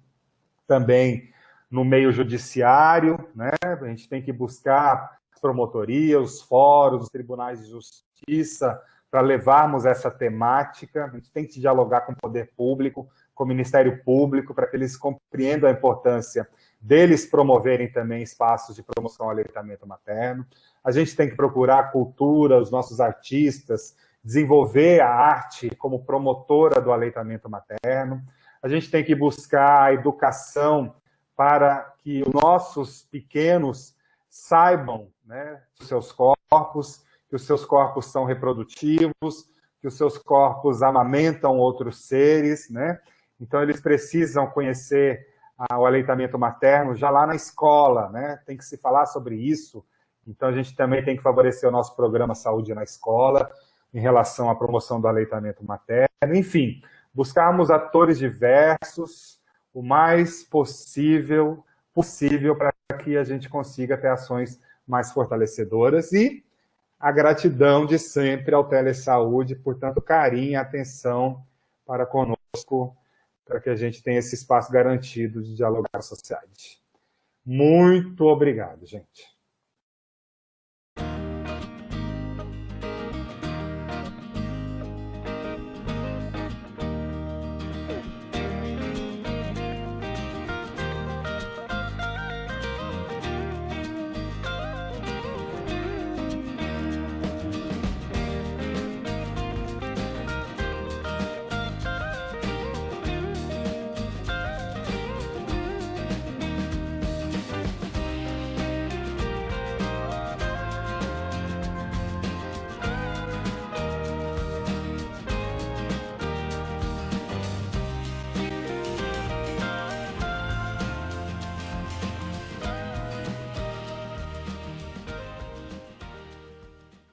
também no meio judiciário, né, a gente tem que buscar as promotorias, os fóruns, os tribunais de justiça, para levarmos essa temática, a gente tem que dialogar com o poder público, com o Ministério Público, para que eles compreendam a importância deles promoverem também espaços de promoção ao aleitamento materno. A gente tem que procurar a cultura, os nossos artistas, desenvolver a arte como promotora do aleitamento materno. A gente tem que buscar a educação para que os nossos pequenos saibam, né, os seus corpos, que os seus corpos são reprodutivos, que os seus corpos amamentam outros seres, né? Então, eles precisam conhecer o aleitamento materno já lá na escola, né? Tem que se falar sobre isso. Então, a gente também tem que favorecer o nosso programa Saúde na Escola em relação à promoção do aleitamento materno. Enfim, buscarmos atores diversos o mais possível para que a gente consiga ter ações mais fortalecedoras e a gratidão de sempre ao Telesaúde por tanto carinho e atenção para conosco, para que a gente tenha esse espaço garantido de dialogar com a sociedade. Muito obrigado, gente.